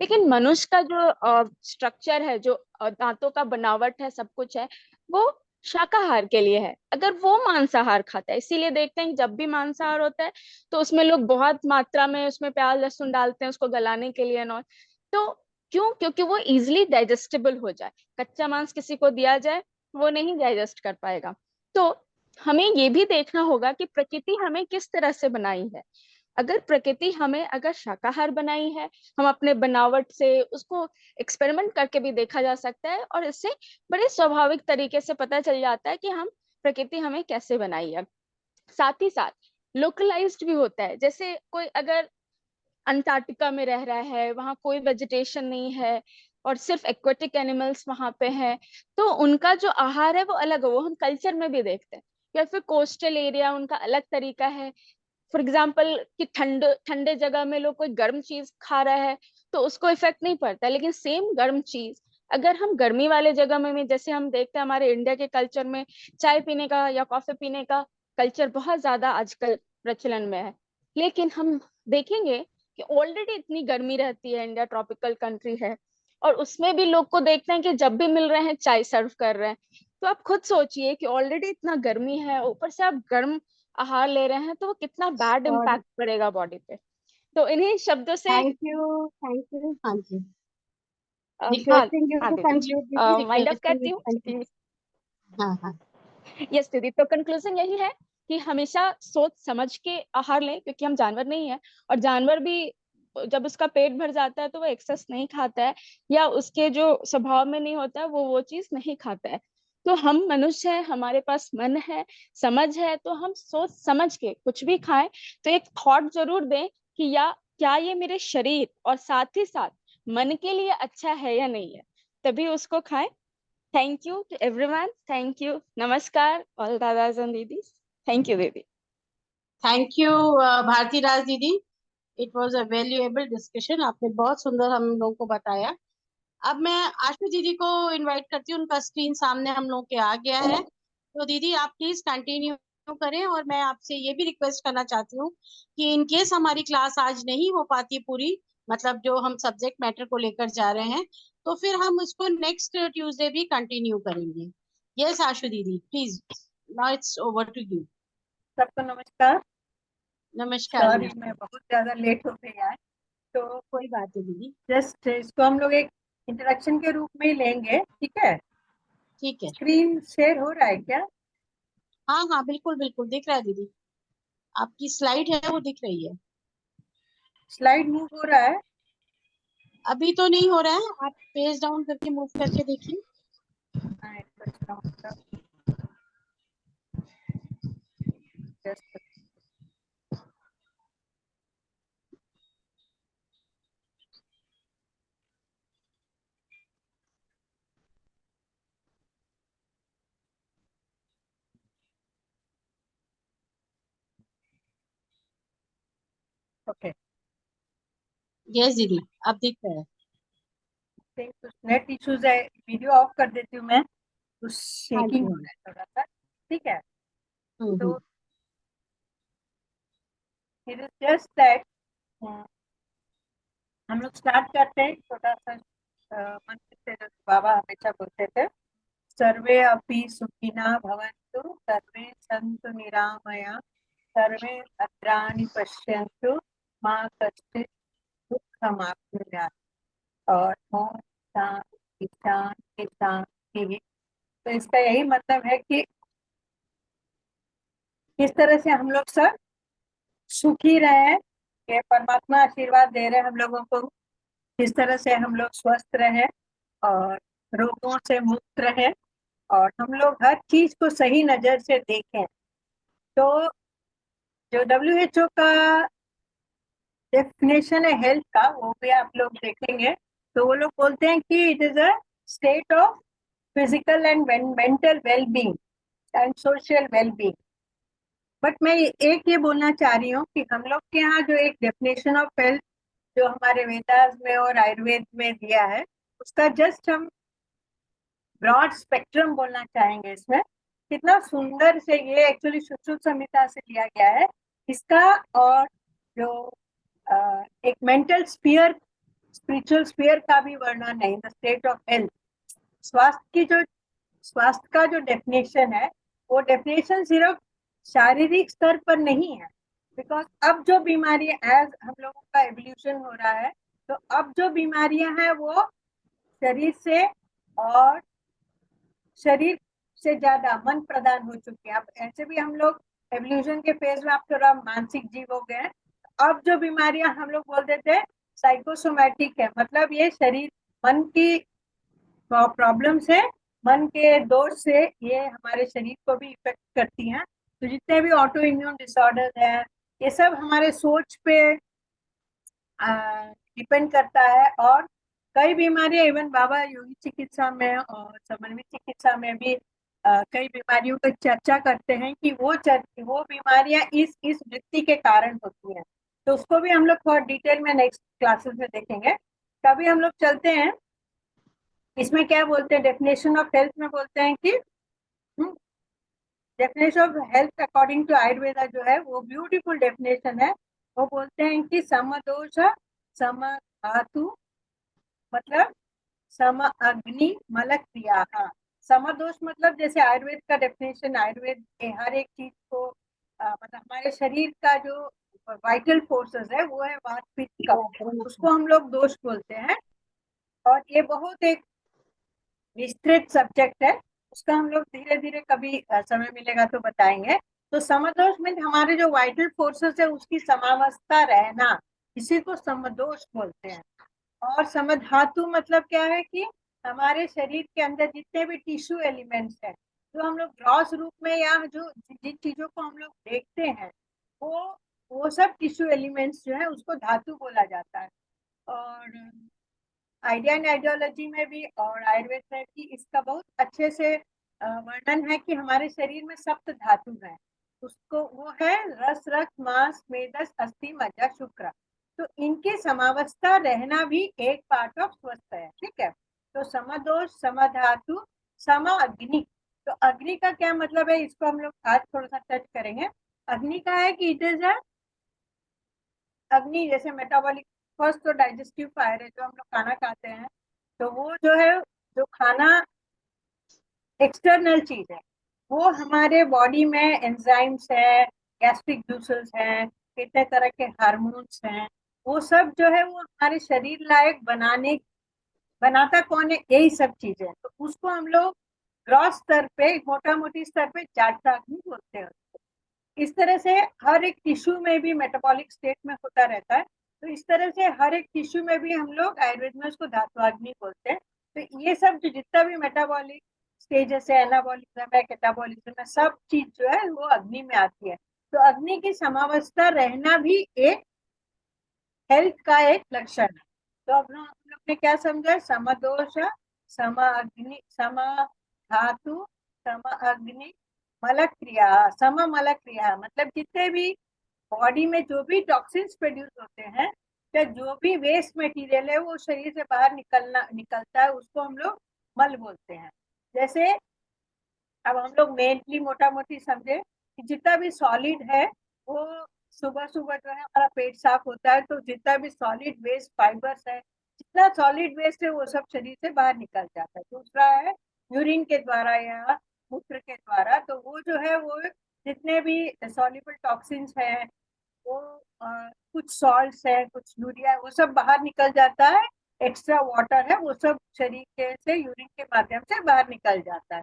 लेकिन मनुष्य का जो स्ट्रक्चर है, जो दांतों का बनावट है, सब कुछ है, वो शाकाहार के लिए है। अगर वो मांसाहार खाता है, इसीलिए देखते हैं कि जब भी मांसाहार होता है तो उसमें लोग बहुत मात्रा में उसमें प्याज लहसुन डालते हैं उसको गलाने के लिए नॉन। तो क्यों? क्योंकि वो इजिली डाइजेस्टेबल हो जाए। कच्चा मांस किसी को दिया जाए, वो नहीं डाइजेस्ट कर पाएगा। तो हमें ये भी देखना होगा कि प्रकृति हमें किस तरह से बनाई है। अगर प्रकृति हमें अगर शाकाहार बनाई है, हम अपने बनावट से उसको एक्सपेरिमेंट करके भी देखा जा सकता है, और इससे बड़े स्वाभाविक तरीके से पता चल जाता है कि हम प्रकृति हमें कैसे बनाई है। साथ ही साथ लोकलाइज्ड भी होता है। जैसे कोई अगर अंटार्कटिका में रह रहा है, वहां कोई वेजिटेशन नहीं है और सिर्फ एक्वेटिक एनिमल्स वहां पे हैं, तो उनका जो आहार है वो अलग है, वो हम कल्चर में भी देखते हैं। या फिर कोस्टल एरिया, उनका अलग तरीका है। फॉर एग्जाम्पल कि ठंडे जगह में लोग कोई गर्म चीज खा रहा है तो उसको इफेक्ट नहीं पड़ता, लेकिन सेम गर्म चीज अगर हम गर्मी वाले जगह में भी, जैसे हम देखते हैं हमारे इंडिया के कल्चर में चाय पीने का या कॉफी पीने का कल्चर बहुत ज्यादा आजकल प्रचलन में है। लेकिन हम देखेंगे कि ऑलरेडी इतनी गर्मी रहती है, इंडिया ट्रॉपिकल कंट्री है, और उसमें भी लोग को देखते हैं कि जब भी मिल रहे हैं चाय सर्व कर रहे हैं। तो आप खुद सोचिए कि ऑलरेडी इतना गर्मी है, ऊपर से आप गर्म आहार ले रहे हैं, तो वो कितना बैड और इम्पैक्ट पड़ेगा बॉडी पे। तो इन्हीं शब्दों से थैंक यू, हाँ जी। हाँ रिक्वेस्टिंग यू हाँ टू दीदी, कंक्लूड दीदी, वाइंड अप रिक्वेस्टिंग करती यू हूँ। To conclude. हाँ हाँ। यस दीदी, तो कंक्लूजन यही है कि हमेशा सोच समझ के आहार लें, क्योंकि हम जानवर नहीं है। और जानवर भी जब उसका पेट भर जाता है तो वो एक्सेस नहीं खाता है, या उसके जो स्वभाव में नहीं होता है वो चीज नहीं खाता है। तो हम मनुष्य है, हमारे पास मन है, समझ है, तो हम सोच समझ के कुछ भी खाएं। तो एक थॉट जरूर दें कि या क्या ये मेरे शरीर और साथ ही साथ मन के लिए अच्छा है या नहीं है, तभी उसको खाएं। Thank you to everyone. Thank you. Namaskar, all dadas and didis. Thank you, Didi. Thank you Bharti Raj दीदी। It was a valuable discussion, आपने बहुत सुंदर हम लोगों को बताया। अब मैं आशु दीदी को इनवाइट करती हूँ, उनका स्क्रीन सामने हम लोग के आ गया है। तो दीदी आप प्लीज कंटिन्यू करें, और मैं आपसे ये भी रिक्वेस्ट करना चाहती हूँ कि इन केस हमारी क्लास आज नहीं हो पाती पूरी, मतलब जो हम सब्जेक्ट मैटर को लेकर जा रहे हैं, तो फिर हम इसको नेक्स्ट ट्यूसडे भी कंटिन्यू करेंगे। यस आशु दीदी please, now it's over to you. सबको नमस्कार। नमस्कार सॉरी नमस्कार। मैं बहुत ज्यादा लेट हो गई आज। तो कोई बात नहीं दीदी। जस्ट इसको हम लोग एक इंट्रोडक्शन के रूप में ही लेंगे, ठीक है? ठीक है। स्क्रीन शेयर हो रहा है क्या? हाँ हाँ बिल्कुल बिल्कुल दिख रहा है दीदी, आपकी स्लाइड है वो दिख रही है। स्लाइड मूव हो रहा है? अभी तो नहीं हो रहा है, आप पेज डाउन करके मूव करके देखिए। हाँ, एक बच रहा हूँ, just okay. यस दीदी अब दिख रहा है। कुछ नेट इश्यूज है, वीडियो ऑफ कर देती हूँ मैं, कुछ हाँ जी शेकिंग हो हाँ रहा है थोड़ा सा, ठीक है? हम्म। तो इट इज जस्ट दैट हम लोग स्टार्ट करते हैं छोटा सा मंत्र से जो बाबा हमेशा बोलते थे, सर्वे अपि सुखिनः भवन्तु, सर्वे सन्तु निरामया, सर्वे भद्राणि पश्यन्तु, मा कश्चित् दुःखमाप्नुयात्। और ओम शांति शांति शांति। तो इसका यही मतलब है कि किस तरह से हम लोग सब सुखी रहे, कि परमात्मा आशीर्वाद दे रहे हैं हम लोगों को, किस तरह से हम लोग स्वस्थ रहे और रोगों से मुक्त रहे, और हम लोग हर चीज को सही नजर से देखें। तो जो WHO का डेफिनेशन है हेल्थ का, वो भी आप लोग देखेंगे। तो वो लोग बोलते हैं कि it is a state of physical and mental wellbeing and social wellbeing. But मैं एक ये बोलना चाह रही हूँ कि हम लोग के यहाँ जो एक डेफिनेशन ऑफ हेल्थ जो हमारे वेदास में और आयुर्वेद में दिया है, उसका जस्ट हम ब्रॉड स्पेक्ट्रम बोलना चाहेंगे। इसमें कितना सुंदर से ये एक्चुअली सुश्रुत संहिता से लिया गया है इसका। और जो एक मेंटल स्पीयर, स्पिरिचुअल स्पीयर का भी वर्णन है, द स्टेट ऑफ हेल्थ। स्वास्थ्य का जो डेफिनेशन है, वो डेफिनेशन सिर्फ शारीरिक स्तर पर नहीं है। बिकॉज अब जो बीमारी एज हम लोगों का एवोल्यूशन हो रहा है, तो अब जो बीमारियां हैं वो शरीर से और शरीर से ज्यादा मन प्रधान हो चुकी है। अब ऐसे भी हम लोग एवोल्यूशन के फेज में आप थोड़ा मानसिक जीव हो गए। अब जो बीमारियां हम लोग बोल देते हैं साइकोसोमैटिक है, मतलब ये शरीर मन की प्रॉब्लम से, मन के दोष से ये हमारे शरीर को भी इफेक्ट करती हैं। तो जितने भी ऑटो इम्यून डिसऑर्डर हैं, ये सब हमारे सोच पे डिपेंड करता है। और कई बीमारियां इवन बाबा योगी चिकित्सा में और समन्वित चिकित्सा में भी कई बीमारियों की चर्चा करते हैं कि वो बीमारियां इस वृत्ति के कारण होती हैं। तो उसको भी हम लोग थोड़ा डिटेल में नेक्स्ट क्लासेस में देखेंगे। तभी हम लोग चलते हैं, इसमें क्या बोलते हैं डेफिनेशन ऑफ हेल्थ में बोलते हैं कि definition of health according to Ayurveda जो है वो ब्यूटीफुल डेफिनेशन है। वो बोलते हैं कि समदोष समधातु, मतलब सम अग्नि मल क्रिया। समदोष मतलब जैसे आयुर्वेद का डेफिनेशन, आयुर्वेद के हर एक चीज को मतलब हमारे शरीर का जो वाइटल फोर्सेस है वो है वात पित्त कफ, उसको हम लोग दोष बोलते हैं। और ये बहुत एक विस्तृत सब्जेक्ट है, उसका हम लोग धीरे धीरे कभी समय मिलेगा तो बताएंगे। तो समदोष में हमारे जो वाइटल फोर्सेस है उसकी समावस्था रहना, इसी को समदोष बोलते हैं। और समधातु मतलब क्या है कि हमारे शरीर के अंदर जितने भी टिश्यू एलिमेंट्स हैं, जो हम लोग ग्रॉस रूप में या जो जिन चीजों को हम लोग देखते हैं, वो सब टिश्यू एलिमेंट्स जो है उसको धातु बोला जाता है। और आइडिया एंड आइडियोलॉजी में भी और आयुर्वेद में भी इसका बहुत अच्छे से वर्णन है कि हमारे शरीर में सप्त धातु है। उसको वो है रस, रक्त, मांस, मेदस, अस्थि, मज्जा, शुक्र। तो इनके समावस्था रहना भी एक पार्ट ऑफ स्वस्थ है। ठीक है, तो समदोष, समधातु, सम अग्नि। तो अग्नि का क्या मतलब है, इसको हम लोग आज थोड़ा सा टच करेंगे। अग्नि का है कि इट इज अग्नि जैसे मेटाबॉलिक, फर्स्ट तो डाइजेस्टिव फायर है, जो हम लोग खाना खाते हैं, तो वो जो है, जो खाना एक्सटर्नल चीज है, वो हमारे बॉडी में एंजाइम्स है, गैस्ट्रिक जूसेस हैं, कितने तरह के हार्मोन्स हैं, वो सब जो है वो हमारे शरीर लायक बनाता कौन है, यही सब चीजें। तो उसको हम लोग ग्रॉस स्तर पे, मोटा मोटी स्तर पे जाठराग्नि बोलते हैं। इस तरह से हर एक टिश्यू में भी मेटाबॉलिक स्टेट में होता रहता है। तो इस तरह से हर एक टिश्यू में भी हम लोग आयुर्वेद में उसको धात्वाग्नि बोलते हैं। तो ये सब जो जितना भी मेटाबॉलिक स्टेजेस है, एनाबॉलिज्म है, कैटाबॉलिज्म है, सब चीज जो है वो अग्नि में आती है। तो अग्नि की समावस्था रहना भी एक हेल्थ का एक लक्षण है। तो अब हम लोग ने क्या समझा, समदोष, सम अग्नि, सम धातु, सम अग्नि, मल क्रिया। सम मल क्रिया मतलब जितने भी बॉडी में जो भी टॉक्सिन्स प्रोड्यूस होते हैं या जो भी वेस्ट मटेरियल है वो शरीर से बाहर निकलता है, उसको हम लोग मल बोलते हैं। जैसे अब हम लोग मेनली मोटा मोटी समझे कि जितना भी सॉलिड है वो सुबह सुबह जो है हमारा पेट साफ होता है, तो जितना भी सॉलिड वेस्ट फाइबर्स है, जितना सॉलिड वेस्ट है वो सब शरीर से बाहर निकल जाता है। दूसरा है यूरिन के द्वारा या मूत्र के द्वारा, तो वो जो है वो जितने भी सॉल्युबल टॉक्सिन्स हैं, वो कुछ सॉल्ट्स है, कुछ यूरिया है, वो सब बाहर निकल जाता है। एक्स्ट्रा वाटर है वो सब शरीर के से यूरिन के माध्यम से बाहर निकल जाता है।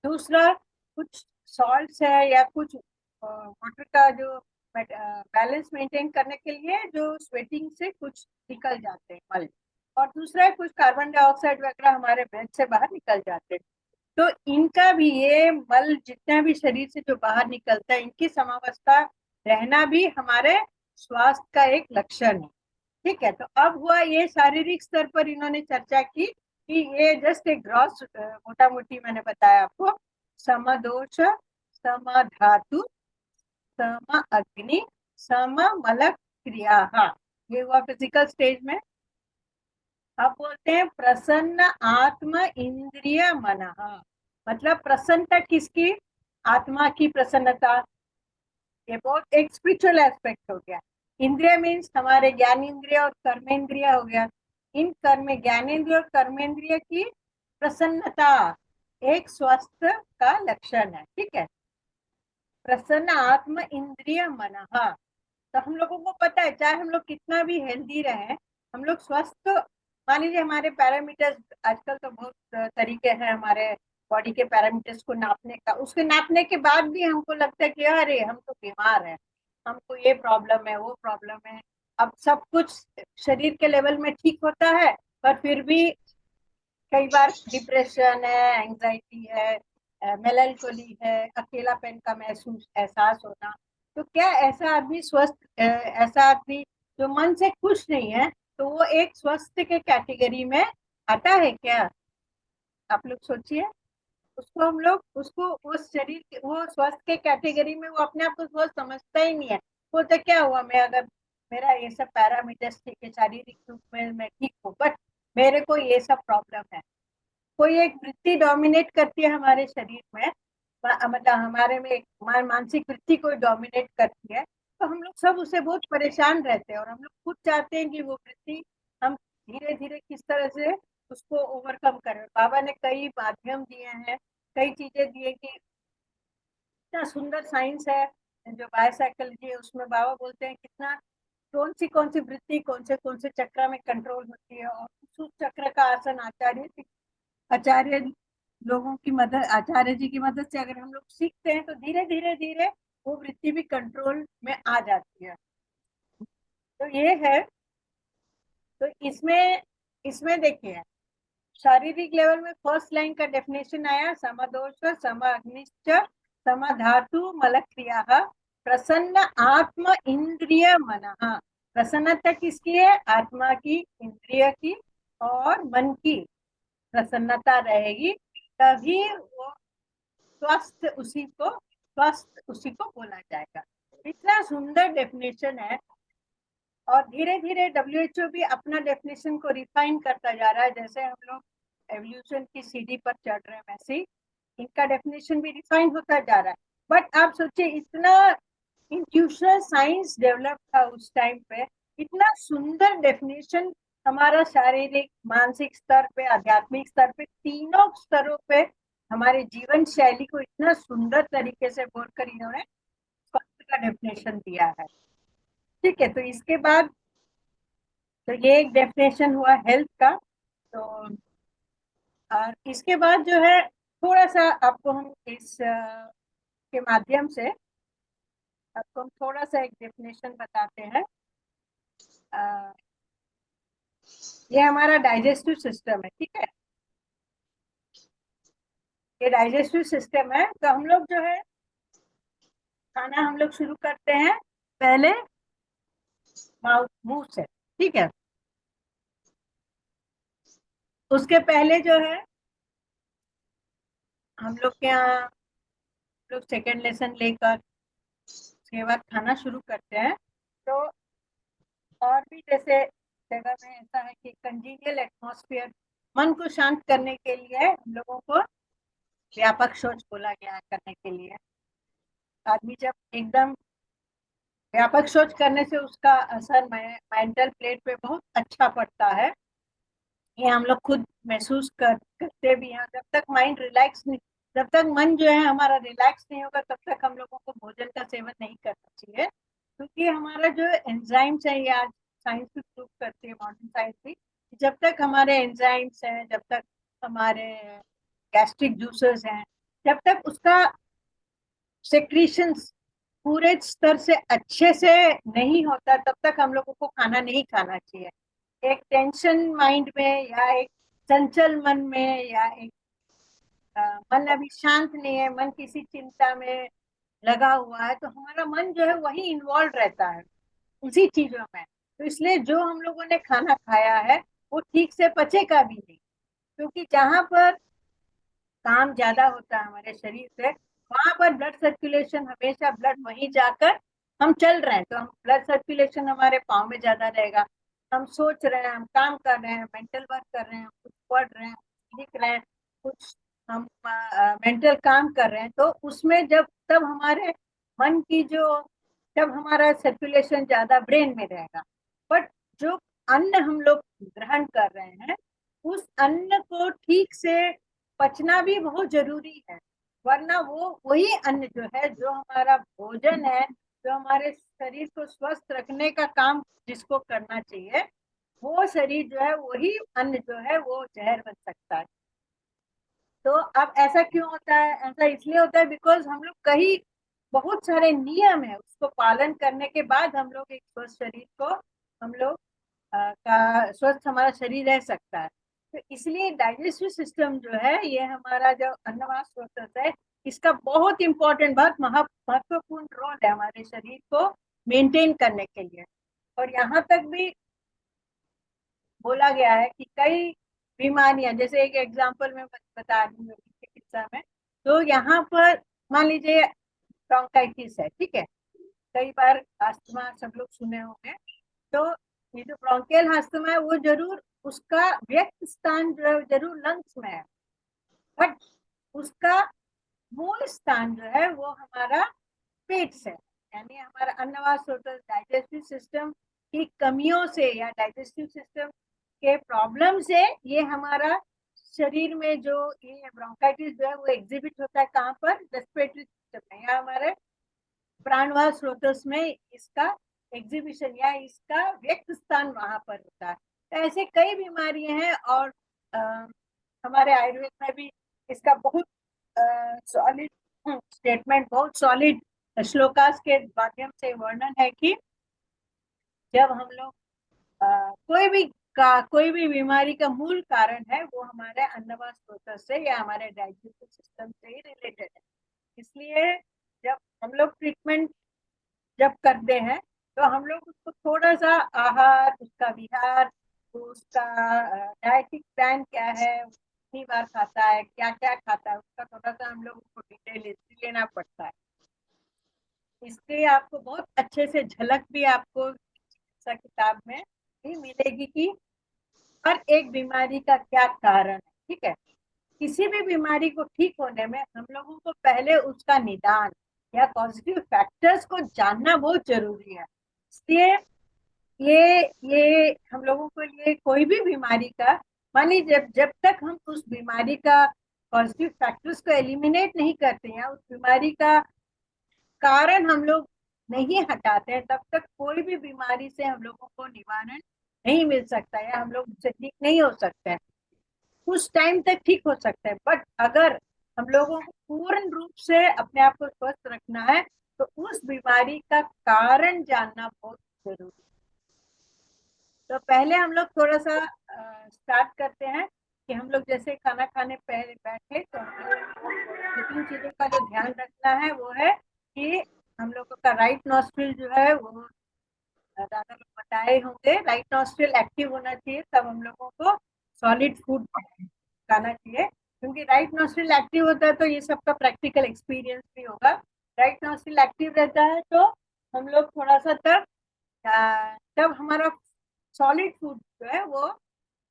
दूसरा, कुछ सॉल्ट्स है या कुछ वाटर का जो बैलेंस मेंटेन करने के लिए जो स्वेटिंग से कुछ निकल जाते हैं मल। और दूसरा है कुछ कार्बन डाइऑक्साइड वगैरह हमारे ब्रेथ से बाहर निकल जाते हैं। तो इनका भी, ये मल जितना भी शरीर से जो बाहर निकलता है, इनकी समावस्था रहना भी हमारे स्वास्थ्य का एक लक्षण है। ठीक है, तो अब हुआ ये शारीरिक स्तर पर इन्होंने चर्चा की कि ये जस्ट एक ग्रॉस मोटा मोटी मैंने बताया आपको, समदोष, समधातु, सम अग्नि, सम मल क्रिया, ये हुआ फिजिकल स्टेज में। अब बोलते हैं प्रसन्न आत्म इंद्रिय मन, मतलब प्रसन्नता किसकी? आत्मा की प्रसन्नता। ये बहुत एक स्पिरिचुअल एस्पेक्ट हो गया। इंद्रिय मीन्स हमारे ज्ञानेंद्रिय और कर्मेंद्रिय हो गया। इन ज्ञानेंद्रिय और कर्मेंद्रिय की प्रसन्नता एक स्वस्थ का लक्षण है। ठीक है, प्रसन्न आत्म इंद्रिय मन। तो हम लोगों को पता है, चाहे हम लोग कितना भी हेल्दी रहे, हम लोग स्वस्थ, मान लीजिए हमारे पैरामीटर्स, आजकल तो बहुत तरीके हैं हमारे बॉडी के पैरामीटर्स को नापने का, उसके नापने के बाद भी हमको लगता है कि अरे हम तो बीमार हैं, हमको ये प्रॉब्लम है, वो प्रॉब्लम है। अब सब कुछ शरीर के लेवल में ठीक होता है, पर फिर भी कई बार डिप्रेशन है, एंजाइटी है, मेलैंकोली है, अकेलापन का महसूस एहसास होना। तो क्या ऐसा आदमी स्वस्थ, ऐसा आदमी जो मन से खुश नहीं है, तो वो एक स्वस्थ के कैटेगरी में आता है क्या? आप लोग सोचिए। उसको हम लोग, उसको उस शरीर, वो स्वस्थ के कैटेगरी में, वो अपने आप को स्वस्थ समझता ही नहीं है। वो तो क्या हुआ, मैं अगर मेरा ये सब पैरामीटर्स ठीक है, शारीरिक रूप में मैं ठीक हूँ, बट मेरे को ये सब प्रॉब्लम है। कोई एक वृत्ति डोमिनेट करती है हमारे शरीर में, मतलब हमारे में एक मानसिक वृत्ति कोई डोमिनेट करती है, तो हम लोग सब उससे बहुत परेशान रहते हैं, और हम लोग खुद चाहते हैं कि वो वृत्ति हम धीरे धीरे किस तरह से उसको ओवरकम करें। बाबा ने कई माध्यम दिए हैं, कई चीजें दी है कि इतना सुंदर साइंस है जो बायोसाइकोलॉजी है, उसमें बाबा बोलते हैं कितना कौन सी वृत्ति कौन से चक्र में कंट्रोल होती है, और उस चक्र का आसन आचार्य लोगों की मदद, आचार्य जी की मदद से अगर हम लोग सीखते हैं, तो धीरे धीरे धीरे वो वृत्ति भी कंट्रोल में आ जाती है। तो ये है। तो इसमें इसमें देखिए, शारीरिक लेवल में फर्स्ट लाइन का डेफिनेशन आया, समदोष, सम अग्निश्च, सम धातु मल क्रिया, प्रसन्न आत्म इंद्रिय मन। प्रसन्नता किसकी है? आत्मा की, इंद्रिय की और मन की प्रसन्नता रहेगी, तभी वो स्वस्थ उसी को बोला जाएगा। इतना सुंदर डेफिनेशन है। और धीरे धीरे WHO भी अपना डेफिनेशन को रिफाइन करता जा रहा है, जैसे हम लोग एवोल्यूशन की सीढ़ी पर चढ़ रहे हैं, वैसे ही इनका डेफिनेशन भी रिफाइन होता जा रहा है। बट आप सोचिए, इतना इंट्यूशनल साइंस डेवलप था उस टाइम पे, इतना सुंदर डेफिनेशन हमारा शारीरिक, मानसिक स्तर पे, आध्यात्मिक स्तर पे, तीनों स्तरों पे हमारे जीवन शैली को इतना सुंदर तरीके से बोलकर इन्होंने का डेफिनेशन दिया है। ठीक है, तो इसके बाद, तो ये एक डेफिनेशन हुआ हेल्थ का। तो और इसके बाद जो है, थोड़ा सा आपको हम इस के माध्यम से आपको हम थोड़ा सा एक डेफिनेशन बताते हैं। ये हमारा डाइजेस्टिव सिस्टम है। ठीक है, ये डाइजेस्टिव सिस्टम है। तो हम लोग जो है खाना हम लोग शुरू करते हैं पहले मुंह से। ठीक है, उसके पहले जो है हम लोग के यहाँ लोग सेकेंड लेसन लेकर उसके बाद खाना शुरू करते हैं। तो और भी जैसे जगह में ऐसा है कि कंजीनियल एटमॉस्फेयर, मन को शांत करने के लिए हम लोगों को व्यापक सोच बोला गया करने के लिए। आदमी जब एकदम व्यापक सोच करने से उसका असर मेंटल प्लेट पे बहुत अच्छा पड़ता है। ये हम लोग खुद महसूस करते भी हैं। जब तक माइंड रिलैक्स नहीं, जब तक मन जो है हमारा रिलैक्स नहीं होगा, तब तक हम लोगों को भोजन का सेवन नहीं करना चाहिए। क्योंकि हमारा जो एंजाइम्स है, ये आज साइंस भी प्रूव करती है, मॉडर्न साइंस भी, जब तक हमारे एंजाइम्स हैं, जब तक हमारे गैस्ट्रिक जूसेस हैं, जब तक उसका सेक्रीशंस पूरे स्तर से अच्छे से नहीं होता, तब तक हम लोगों को खाना नहीं खाना चाहिए। एक टेंशन माइंड में, या एक चंचल मन में, या एक मन अभी शांत नहीं है, मन किसी चिंता में लगा हुआ है, तो हमारा मन जो है वही इन्वॉल्व रहता है उसी चीजों में। तो इसलिए जो हम लोगों ने खाना खाया है वो ठीक से पचेगा भी नहीं। क्योंकि जहां पर काम ज्यादा होता है हमारे शरीर से, वहां पर ब्लड सर्कुलेशन, हमेशा ब्लड वहीं जाकर, हम चल रहे हैं तो हम ब्लड सर्कुलेशन हमारे पाँव में ज्यादा रहेगा। हम सोच रहे हैं, हम काम कर रहे हैं, मेंटल वर्क कर रहे हैं, कुछ पढ़ रहे हैं, लिख रहे हैं, कुछ हम मेंटल काम कर रहे हैं, तो उसमें जब तब हमारे मन की जो, जब हमारा सर्कुलेशन ज्यादा ब्रेन में रहेगा। बट जो अन्न हम लोग ग्रहण कर रहे हैं, उस अन्न को ठीक से पचना भी बहुत जरूरी है। वरना वो वही अन्न जो है, जो हमारा भोजन है, जो हमारे शरीर को स्वस्थ रखने का काम जिसको करना चाहिए, वो शरीर जो है, वही अन्न जो है वो जहर बन सकता है। तो अब ऐसा क्यों होता है? ऐसा इसलिए होता है बिकॉज हम लोग कहीं बहुत सारे नियम है, उसको पालन करने के बाद हम लोग एक स्वस्थ शरीर को, हम लोग का स्वस्थ हमारा शरीर रह सकता है। तो इसलिए डाइजेस्टिव सिस्टम जो है, ये हमारा जो अन्नवास प्रोसेस है, इसका बहुत इंपॉर्टेंट, बहुत महत्वपूर्ण रोल है हमारे शरीर को मेंटेन करने के लिए। और यहाँ तक भी बोला गया है कि कई बीमारियां, जैसे एक एग्जांपल में बता रही हूँ चिकित्सा में, तो यहाँ पर मान लीजिए ब्रोंकाइटिस है, ठीक है, कई बार अस्थमा सब लोग सुने होंगे। तो ये जो ब्रोंकियल अस्थमा है, वो जरूर उसका व्यक्त स्थान जो है जरूर लंग्स में है, बट उसका मूल स्थान जो है वो हमारा पेट से, यानी हमारा अन्नवास होता है। डाइजेस्टिव सिस्टम की कमियों से या डाइजेस्टिव सिस्टम के प्रॉब्लम से ये हमारा शरीर में जो ये ब्रोंकाइटिस जो है वो एग्जिबिट होता है, कहाँ पर? रेस्पिरेटरी सिस्टम में, या हमारे प्राणवायु स्रोतस में इसका एग्जीबिशन या इसका व्यक्त स्थान वहां पर होता है। तो ऐसे कई बीमारियां हैं, और हमारे आयुर्वेद में भी इसका बहुत सॉलिड स्टेटमेंट, बहुत सॉलिड श्लोकास के माध्यम से वर्णन है कि जब हम लोग कोई भी बीमारी का मूल कारण है, वो हमारे अन्नवास स्रोत से या हमारे डाइजेस्टिव सिस्टम से ही रिलेटेड है। इसलिए जब हम लोग ट्रीटमेंट जब करते हैं, तो हम लोग उसको थोड़ा सा आहार, उसका विहार, उसका डाइटिक प्लान क्या है, कितनी बार खाता है, क्या क्या खाता है, उसका थोड़ा सा हम लोग उसको डिटेल हिस्ट्री लेना पड़ता है। इससे आपको बहुत अच्छे से झलक भी आपको चिकित्सा किताब में भी मिलेगी कि हर एक बीमारी का क्या कारण है, ठीक है। किसी भी बीमारी को ठीक होने में हम लोगों को पहले उसका निदान या पॉजिटिव फैक्टर्स को जानना बहुत जरूरी है। इसलिए ये हम लोगों को लिए कोई भी बीमारी का, मान लीजिए जब तक हम उस बीमारी का पॉजिटिव फैक्टर्स को एलिमिनेट नहीं करते हैं, उस बीमारी का कारण हम लोग नहीं हटाते हैं, तब तक कोई भी बीमारी से हम लोगों को निवारण नहीं मिल सकता, या हम लोग उससे ठीक नहीं हो सकते हैं। कुछ टाइम तक ठीक हो सकता है, बट अगर हम लोगों को पूर्ण रूप से अपने आप को स्वस्थ रखना है, तो उस बीमारी का कारण जानना बहुत जरूरी है। तो पहले हम लोग थोड़ा सा स्टार्ट करते हैं कि हम लोग जैसे खाना खाने पहले बैठे, तो दो तीन चीजों का जो ध्यान रखना है वो है कि हम लोगों का राइट नॉस्ट्रिल जो है वो, ज्यादा लोग बताए होंगे, राइट नॉस्ट्रिल एक्टिव होना चाहिए, तब हम लोगों को सॉलिड फूड खाना चाहिए। क्योंकि राइट नॉस्ट्रिल एक्टिव होता है तो ये सबका प्रैक्टिकल एक्सपीरियंस भी होगा। राइट नॉस्ट्रिल एक्टिव रहता है तो हम लोग थोड़ा सा तब हमारा सॉलिड फूड जो है वो,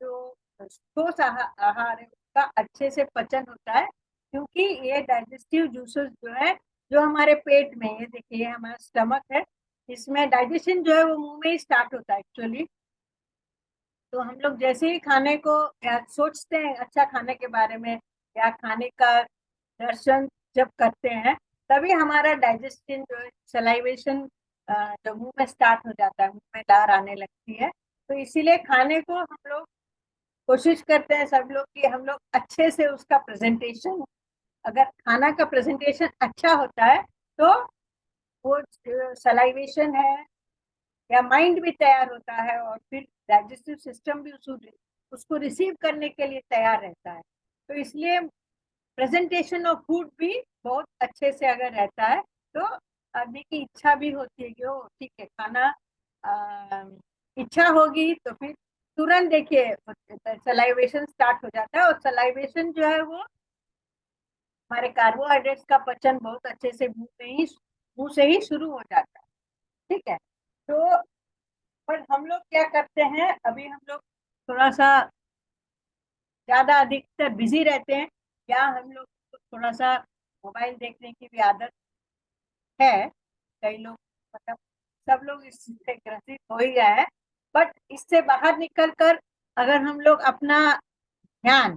जो ठोस आहार है, उसका अच्छे से पचन होता है। क्योंकि ये डाइजेस्टिव जूसेस जो है, जो हमारे पेट में, ये देखिए हमारा स्टमक है, इसमें डाइजेशन जो है वो मुंह में ही स्टार्ट होता है एक्चुअली। तो हम लोग जैसे ही खाने को या सोचते हैं अच्छा खाने के बारे में या खाने का दर्शन जब करते हैं, तभी हमारा डाइजेशन जो है, सलाइवेशन जो मुंह में स्टार्ट हो जाता है, मुंह में लार आने लगती है। तो इसीलिए खाने को हम लोग कोशिश करते हैं सब लोग कि हम लोग अच्छे से उसका प्रेजेंटेशन, अगर खाना का प्रेजेंटेशन अच्छा होता है तो वो सलाइवेशन है या माइंड भी तैयार होता है और फिर डाइजेस्टिव सिस्टम भी उसको रिसीव करने के लिए तैयार रहता है। तो इसलिए प्रेजेंटेशन ऑफ फूड भी बहुत अच्छे से अगर रहता है तो आदमी की इच्छा भी होती है कि ओ ठीक है खाना, इच्छा होगी तो फिर तुरंत देखिए सलाइवेशन स्टार्ट हो जाता है। और सलाइवेशन जो है वो हमारे कार्बोहाइड्रेट्स का पचन बहुत अच्छे से मुंह से ही शुरू हो जाता है। ठीक है, तो पर हम लोग क्या करते हैं, अभी हम लोग थोड़ा सा ज्यादा अधिकतर बिजी रहते हैं या हम लोग को थोड़ा सा मोबाइल देखने की भी आदत है। कई लोग मतलब सब लोग इससे ग्रसित हो ही गए हैं। बट इससे बाहर निकल कर अगर हम लोग अपना ध्यान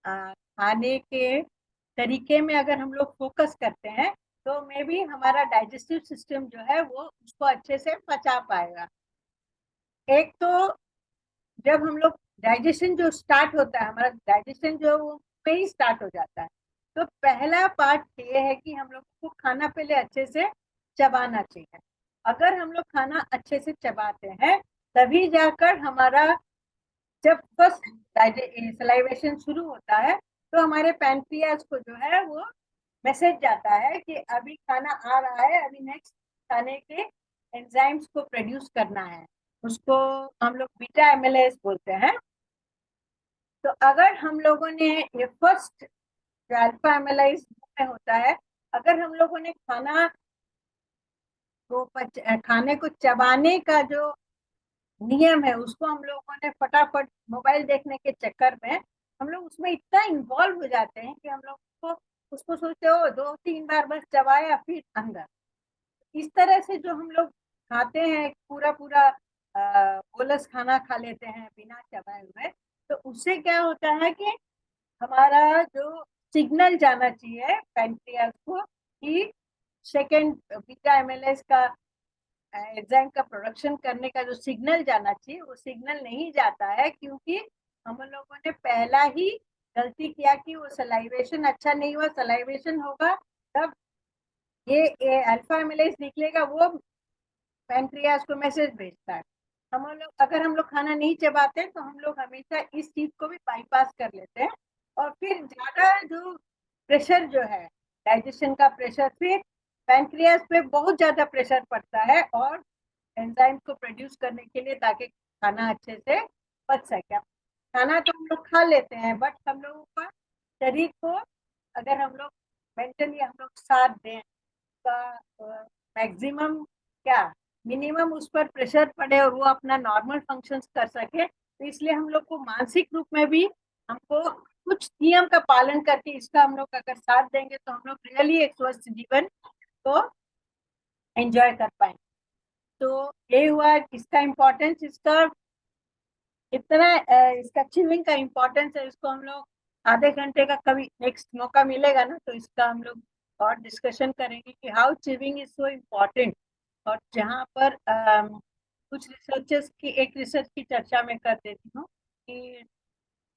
खाने के तरीके में अगर हम लोग फोकस करते हैं तो मे भी हमारा डाइजेस्टिव सिस्टम जो है वो उसको अच्छे से पचा पाएगा। एक तो जब हम लोग डाइजेशन जो स्टार्ट होता है, हमारा डाइजेशन जो वो पे ही स्टार्ट हो जाता है। तो पहला पार्ट ये है कि हम लोग को खाना पहले अच्छे से चबाना चाहिए। अगर हम लोग खाना अच्छे से चबाते हैं तभी जाकर हमारा जब फर्स्ट सलाइवेशन शुरू होता है तो हमारे पैनक्रियाज को जो है वो मैसेज जाता है कि अभी खाना आ रहा है, अभी नेक्स्ट खाने के एंजाइम्स को प्रोड्यूस करना है। उसको हम लोग बीटा एमिलेज बोलते हैं। तो अगर हम लोगों ने ये फर्स्ट जो अल्फा एमिलेज में होता है, अगर हम लोगों ने खाने को चबाने का जो नियम है उसको हम लोगों ने फटाफट मोबाइल देखने के चक्कर में हम लोग उसमें इतना इन्वॉल्व हो जाते हैं कि हम लोग को उसको सोचते हो 2-3 बार बस चबाया फिर अंदर। इस तरह से जो हम लोग खाते हैं पूरा पूरा बोलस खाना खा लेते हैं बिना चबाए हुए, तो उससे क्या होता है कि हमारा जो सिग्नल जाना चाहिए पैनक्रियाज को कि सेकेंड बीटा एमिलेज का एंजाइम का प्रोडक्शन करने का जो सिग्नल जाना चाहिए वो सिग्नल नहीं जाता है, क्योंकि हम लोगों ने पहला ही गलती किया कि वो सलाइवेशन अच्छा नहीं हुआ। सलाइवेशन होगा तब ये अल्फा एमिलेज निकलेगा, वो पैनक्रियाज को मैसेज भेजता है। अगर हम लोग खाना नहीं चबाते तो हम लोग हमेशा इस चीज को भी बाईपास कर लेते हैं और फिर ज्यादा जो प्रेशर जो है डाइजेशन का प्रेशर, फिर पैनक्रियाज पे बहुत ज्यादा प्रेशर पड़ता है और एंजाइम को प्रोड्यूस करने के लिए ताकि खाना अच्छे से पच सके। खाना तो हम लोग खा लेते हैं बट हम लोगों का शरीर को अगर हम लोग मेंटली हम लोग साथ दें का मैक्सिमम क्या मिनिमम उस पर प्रेशर पड़े और वो अपना नॉर्मल फंक्शंस कर सके, तो इसलिए हम लोग को मानसिक रूप में भी हमको कुछ नियम का पालन करके इसका हम लोग अगर साथ देंगे तो हम लोग रियली एक स्वस्थ जीवन को एंजॉय कर पाएंगे। तो ये हुआ इसका इम्पोर्टेंस, इसका इतना इसका च्यूइंग का इम्पोर्टेंस है। इसको हम लोग आधे घंटे का कभी नेक्स्ट मौका मिलेगा ना तो इसका हम लोग और डिस्कशन करेंगे कि how chewing is so important. और जहाँ पर कुछ रिसर्चर्स की एक रिसर्च की चर्चा मैं कर देती हूँ कि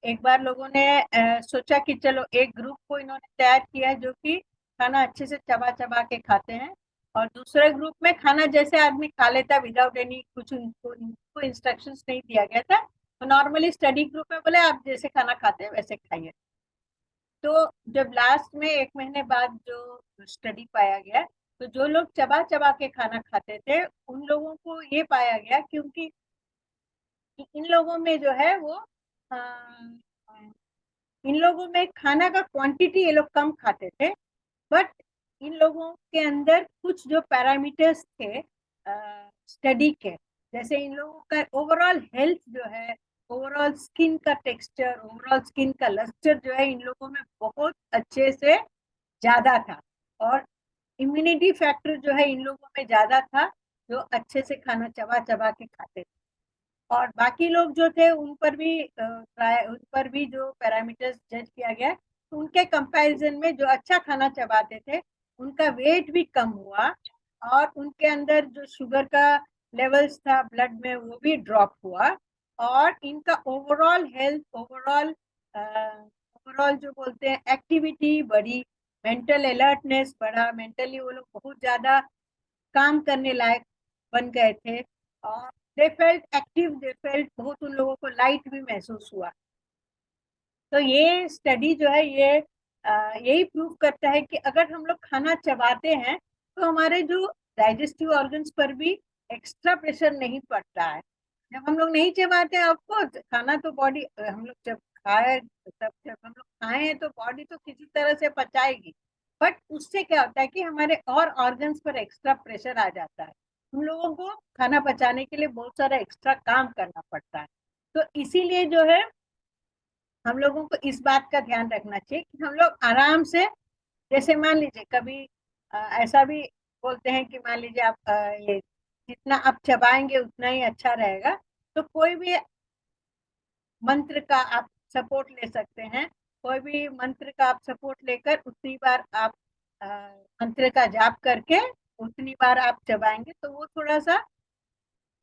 एक बार लोगों ने सोचा कि चलो एक ग्रुप को इन्होंने तैयार किया जो कि खाना अच्छे से चबा चबा के खाते हैं और दूसरे ग्रुप में खाना जैसे आदमी खा लेता विदाउट एनी कुछ उनको इंस्ट्रक्शंस नहीं दिया गया था। तो नॉर्मली स्टडी ग्रुप में बोले आप जैसे खाना खाते हैं वैसे खाइए। तो जब लास्ट में 1 महीने बाद जो स्टडी पाया गया तो जो लोग चबा चबा के खाना खाते थे उन लोगों को ये पाया गया क्योंकि इन लोगों में जो है वो इन लोगों में खाना का क्वांटिटी ये लोग कम खाते थे बट इन लोगों के अंदर कुछ जो पैरामीटर्स थे स्टडी के, जैसे इन लोगों का ओवरऑल हेल्थ जो है, ओवरऑल स्किन का टेक्सचर, ओवरऑल स्किन का लस्टर जो है इन लोगों में बहुत अच्छे से ज्यादा था और इम्यूनिटी फैक्टर जो है इन लोगों में ज्यादा था जो अच्छे से खाना चबा चबा के खाते थे। और बाकी लोग जो थे उन पर भी जो पैरामीटर्स जज किया गया, तो उनके कंपैरिजन में जो अच्छा खाना चबाते थे उनका वेट भी कम हुआ, और उनके अंदर जो शुगर का लेवल्स था ब्लड में वो भी ड्रॉप हुआ, और इनका ओवरऑल हेल्थ, ओवरऑल जो बोलते हैं एक्टिविटी बढ़ी, मेंटल अलर्टनेस बढ़ा, मेंटली वो लोग बहुत ज्यादा काम करने लायक बन गए थे, और they felt active, they felt, बहुत उन लोगों को लाइट भी महसूस हुआ। तो ये स्टडी जो है ये यही प्रूव करता है कि अगर हम लोग खाना चबाते हैं तो हमारे जो डाइजेस्टिव ऑर्गन्स पर भी एक्स्ट्रा प्रेशर नहीं पड़ता है। जब हम लोग नहीं चबाते हैं, ऑफकोर्स खाना तो बॉडी, हम लोग जब खाए, तब जब हम लोग खाए हैं तो बॉडी तो किसी तरह से पचाएगी, बट उससे क्या होता है कि हमारे और ऑर्गन्स पर एक्स्ट्रा प्रेशर आ जाता है। हम लोगों को खाना पचाने के लिए बहुत सारा एक्स्ट्रा काम करना पड़ता है। तो इसीलिए जो है हम लोगों को इस बात का ध्यान रखना चाहिए कि हम लोग आराम से, जैसे मान लीजिए कभी ऐसा भी बोलते हैं कि मान लीजिए आप ये जितना आप चबाएंगे उतना ही अच्छा रहेगा, तो कोई भी मंत्र का आप सपोर्ट ले सकते हैं, कोई भी मंत्र का आप सपोर्ट लेकर उतनी बार आप मंत्र का जाप करके उतनी बार आप चबाएंगे, तो वो थोड़ा सा,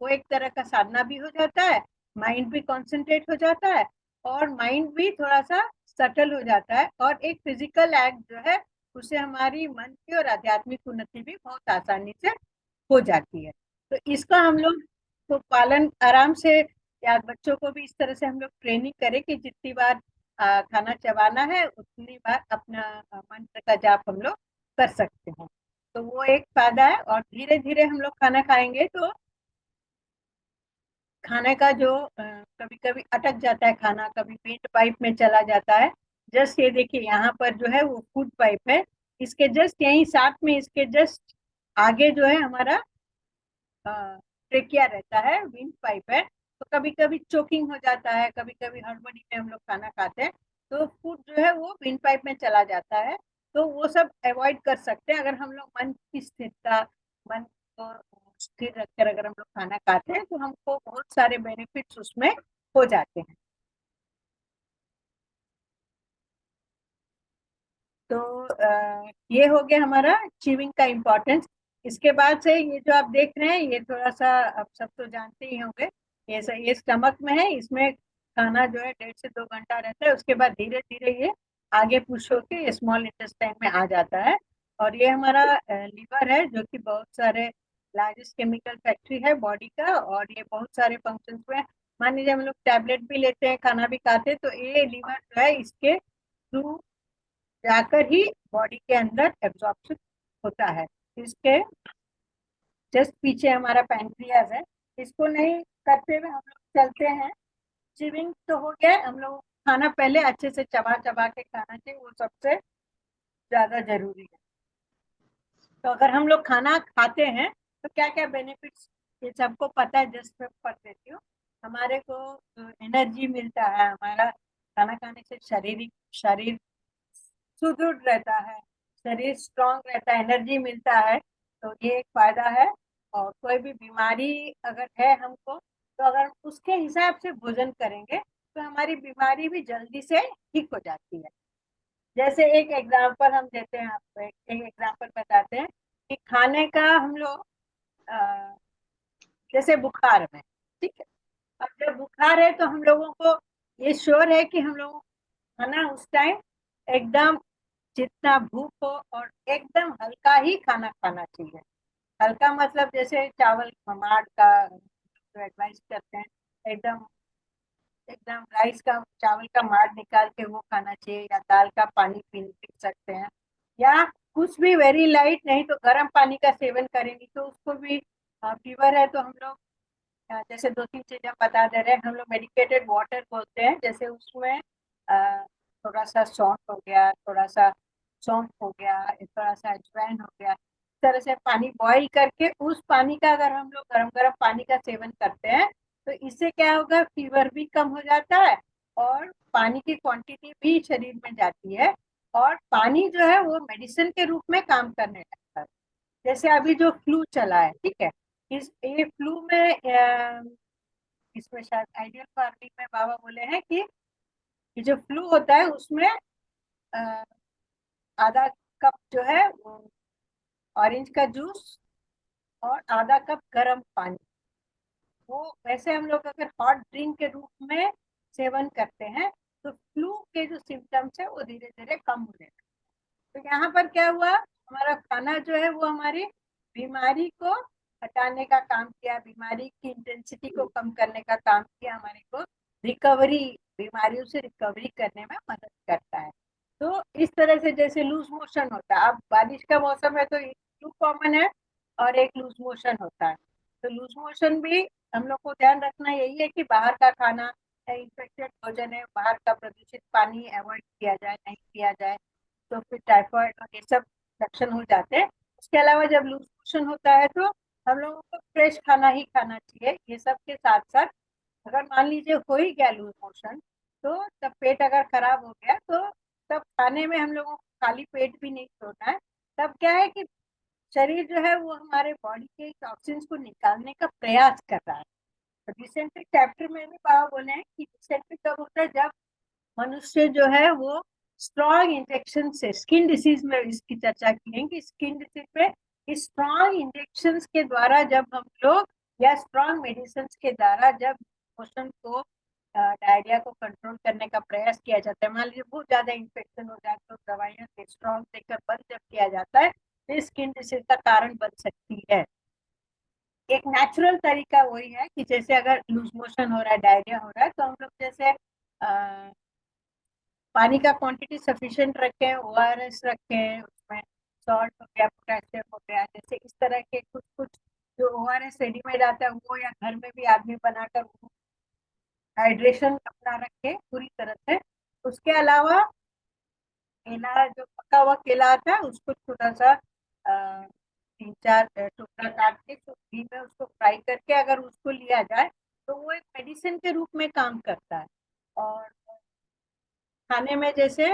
वो एक तरह का साधना भी हो जाता है, माइंड भी कंसंट्रेट हो जाता है, और माइंड भी थोड़ा सा सटल हो जाता है, और एक फिजिकल एक्ट जो है उससे हमारी मन की और आध्यात्मिक उन्नति भी बहुत आसानी से हो जाती है। तो इसका हम लोग तो पालन आराम से, या बच्चों को भी इस तरह से हम लोग ट्रेनिंग करें कि जितनी बार खाना चबाना है उतनी बार अपना मंत्र का जाप हम लोग कर सकते हैं। तो वो एक फायदा है, और धीरे धीरे हम लोग खाना खाएंगे तो खाने का जो कभी कभी अटक जाता है खाना, कभी पेट पाइप में चला जाता है। जस्ट ये देखिए यहाँ पर जो है वो फूड पाइप है, इसके जस्ट यहीं साथ में, इसके जस्ट आगे जो है हमारा ट्रेकिया रहता है, विंड पाइप है। तो कभी कभी चोकिंग हो जाता है, कभी कभी हड़बड़ी में हम लोग खाना खाते हैं तो फूड जो है वो विंड पाइप में चला जाता है। तो वो सब अवॉइड कर सकते हैं अगर हम लोग मन की स्थिरता, मन को स्थिर रखकर अगर हम लोग खाना खाते हैं, तो हमको बहुत सारे बेनिफिट्स उसमें हो जाते हैं। तो ये हो गया हमारा च्यूइंग का इम्पोर्टेंस। इसके बाद से ये जो आप देख रहे हैं ये थोड़ा सा आप सब तो जानते ही होंगे, ये स्टमक में है, इसमें खाना जो है 1.5 से 2 घंटा रहता है, उसके बाद धीरे धीरे ये आगे पुश होके ये स्मॉल इंटेस्टाइन में आ जाता है। और ये हमारा लीवर है जो कि बहुत सारे लार्जेस्ट केमिकल फैक्ट्री है बॉडी का, और ये बहुत सारे फंक्शंस में, मान लीजिए हम लोग टैबलेट भी लेते हैं, खाना भी खाते हैं, तो ये लीवर जो है इसके थ्रू जाकर ही बॉडी के अंदर एब्जॉर्प्शन होता है। इसके जस्ट पीछे हमारा पैंक्रियाज है, इसको नहीं करते हुए हम लोग चलते हैं। चिविंग तो हो गया, हम लोग खाना पहले अच्छे से चबा चबा के खाना चाहिए, वो सबसे ज्यादा जरूरी है। तो अगर हम लोग खाना खाते हैं तो क्या क्या बेनिफिट्स ये सबको पता है, जस्ट मैं पढ़ देती हूँ। हमारे को एनर्जी मिलता है, हमारा खाना खाने से शरीर सुदृढ़ रहता है, शरीर स्ट्रांग रहता है, एनर्जी मिलता है, तो ये एक फायदा है। और कोई भी बीमारी अगर है हमको, तो अगर उसके हिसाब से भोजन करेंगे तो हमारी बीमारी भी जल्दी से ठीक हो जाती है। जैसे एक एग्जांपल हम देते हैं आपको, एक एग्जांपल बताते हैं कि खाने का हम लोग जैसे बुखार में, ठीक है, अब जब बुखार है तो हम लोगों को ये श्योर है कि हम लोगों को खाना उस टाइम एकदम जितना भूख हो और एकदम हल्का ही खाना खाना चाहिए। हल्का मतलब जैसे चावल माड़ का जो एडवाइस करते हैं, एकदम एकदम राइस का, चावल का माड़ निकाल के वो खाना चाहिए, या दाल का पानी पी सकते हैं, या कुछ भी वेरी लाइट, नहीं तो गर्म पानी का सेवन करेंगे तो उसको भी फीवर है तो हम लोग जैसे 2-3 चीजें बता दे रहे हैं, हम लोग मेडिकेटेड वाटर बोलते हैं, जैसे उसमें थोड़ा सा सौंठ हो गया, थोड़ा सा सौंफ हो गया, थोड़ा सा अजवाइन हो गया, इस तरह से पानी बॉईल करके उस पानी का अगर हम लोग गरम गरम पानी का सेवन करते हैं तो इससे क्या होगा, फीवर भी कम हो जाता है, और पानी की क्वांटिटी भी शरीर में जाती है, और पानी जो है वो मेडिसिन के रूप में काम करने लगता है। जैसे अभी जो फ्लू चला है, ठीक है, इस ये फ्लू में इसमें शायद आइडियल फार्मिंग में बाबा बोले हैं कि जो फ्लू होता है उसमें आधा कप जो है वो ऑरेंज का जूस और आधा कप गर्म पानी, वो वैसे हम लोग अगर हॉट ड्रिंक के रूप में सेवन करते हैं तो फ्लू के जो सिम्टम्स है वो धीरे धीरे कम हो जाएगा। तो यहाँ पर क्या हुआ, हमारा खाना जो है वो हमारी बीमारी को हटाने का काम किया, बीमारी की इंटेंसिटी को कम करने का काम किया, हमारे को रिकवरी, बीमारियों से रिकवरी करने में मदद करता है। तो इस तरह से जैसे लूज मोशन होता है, अब बारिश का मौसम है तो फ्लू कॉमन है और एक लूज मोशन होता है। तो लूज मोशन भी हम लोग को ध्यान रखना यही है कि बाहर का खाना या इन्फेक्टेड भोजन है, बाहर का प्रदूषित पानी अवॉइड किया जाए, नहीं पिया जाए, तो फिर टाइफाइड और ये सब लक्षण हो जाते हैं। इसके अलावा जब लूज मोशन होता है तो हम लोगों को फ्रेश खाना ही खाना चाहिए। ये सब के साथ साथ अगर मान लीजिए हो ही गया लूज मोशन, तो तब पेट अगर खराब हो गया तो तब खाने में हम लोगों को खाली पेट भी नहीं छोड़ना है। तब क्या है कि शरीर जो है वो हमारे बॉडी के टॉक्सिन्स को निकालने का प्रयास कर रहा है। तो डिसेंट्री चैप्टर में भी बाबा बोले हैं कि डिसेंट्री कब होता है, जब मनुष्य जो है वो स्ट्रॉन्ग इंजेक्शन से, स्किन डिसीज में इसकी चर्चा की है कि स्किन डिसीज पे स्ट्रॉन्ग इंजेक्शन के द्वारा जब हम लोग या स्ट्रॉन्ग मेडिसिन के द्वारा जब मोशन को डायरिया को कंट्रोल करने का प्रयास किया जाता है। मान लीजिए बहुत ज्यादा इन्फेक्शन हो जाए तो दवाइयां से स्ट्रॉन्ग देकर बंद जब किया जाता है तो स्किन डिसीज का कारण बन सकती है। एक नेचुरल तरीका वही है कि जैसे अगर लूज मोशन हो रहा है, डायरिया हो रहा है, तो हम लोग जैसे पानी का क्वांटिटी सफिशिएंट रखें, ओआरएस रखें, उसमें सॉल्ट हो गया, पोटेशियम हो गया, जैसे इस तरह के कुछ कुछ जो ओआरएस रेडीमेड आता है वो, या घर में भी आदमी बनाकर हाइड्रेशन अपना रखे पूरी तरह से। उसके अलावा केला, जो पका हुआ केला आता है उसको थोड़ा सा 3-4 टुकड़ा काट के घी में उसको फ्राई करके अगर उसको लिया जाए तो वो एक मेडिसिन के रूप में काम करता है। और खाने में जैसे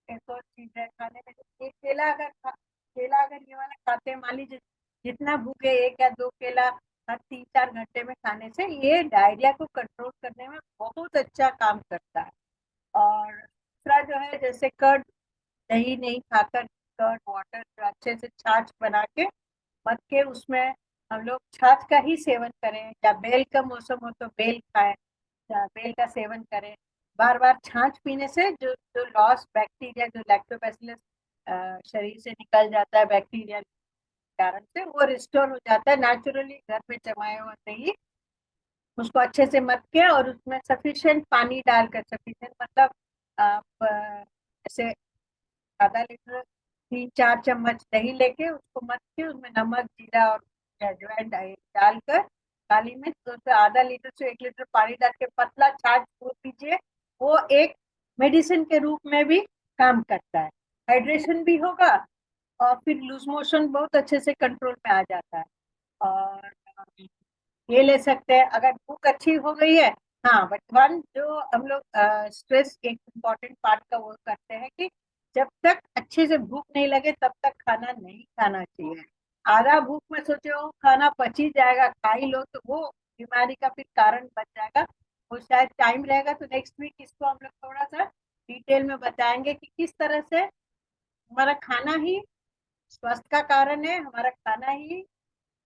एक और चीज है खाने में, एक केला अगर ये वाला खाते हैं, मान लीजिए जितना भूखे 1 या 2 केला हर 3-4 घंटे में खाने से ये डायरिया को कंट्रोल करने में बहुत अच्छा काम करता है। और दूसरा जो है जैसे कर्ड, दही नहीं खाकर कर्ड वाटर जो अच्छे से छाछ बना के मत के उसमें हम लोग छाछ का ही सेवन करें, या बेल का मौसम हो तो बेल खाएं, या बेल का सेवन करें। बार बार छाछ पीने से जो जो लॉस बैक्टीरिया, जो लैक्टोबैसिलस शरीर से निकल जाता है बैक्टीरिया के कारण से, वो रिस्टोर हो जाता है नेचुरली। घर में जमाए हुआ दही उसको अच्छे से मत के और उसमें सफिशिएंट पानी डालकर, सफिशिएंट मतलब आप जैसे आधा लीटर 3-4 चम्मच दही लेके उसको मत के उसमें नमक, जीरा और अजवाइन डालकर काली मिर्च, तो उसमें आधा लीटर से 1 लीटर पानी डाल के पतला छाछ वो पीजिए। वो एक मेडिसिन के रूप में भी काम करता है, हाइड्रेशन भी होगा और फिर लूज मोशन बहुत अच्छे से कंट्रोल में आ जाता है। और ये ले सकते हैं अगर भूख अच्छी हो गई है। हाँ, बट वन जो हम लोग स्ट्रेस एक इम्पोर्टेंट पार्ट का वो करते हैं कि जब तक अच्छे से भूख नहीं लगे तब तक खाना नहीं खाना चाहिए। आधा भूख में सोचे हो खाना पच ही जाएगा, खा ही लो, तो वो बीमारी का फिर कारण बन जाएगा। वो शायद टाइम रहेगा तो नेक्स्ट वीक इसको हम लोग थोड़ा सा डिटेल में बताएंगे कि किस तरह से हमारा खाना ही स्वास्थ्य का कारण है, हमारा खाना ही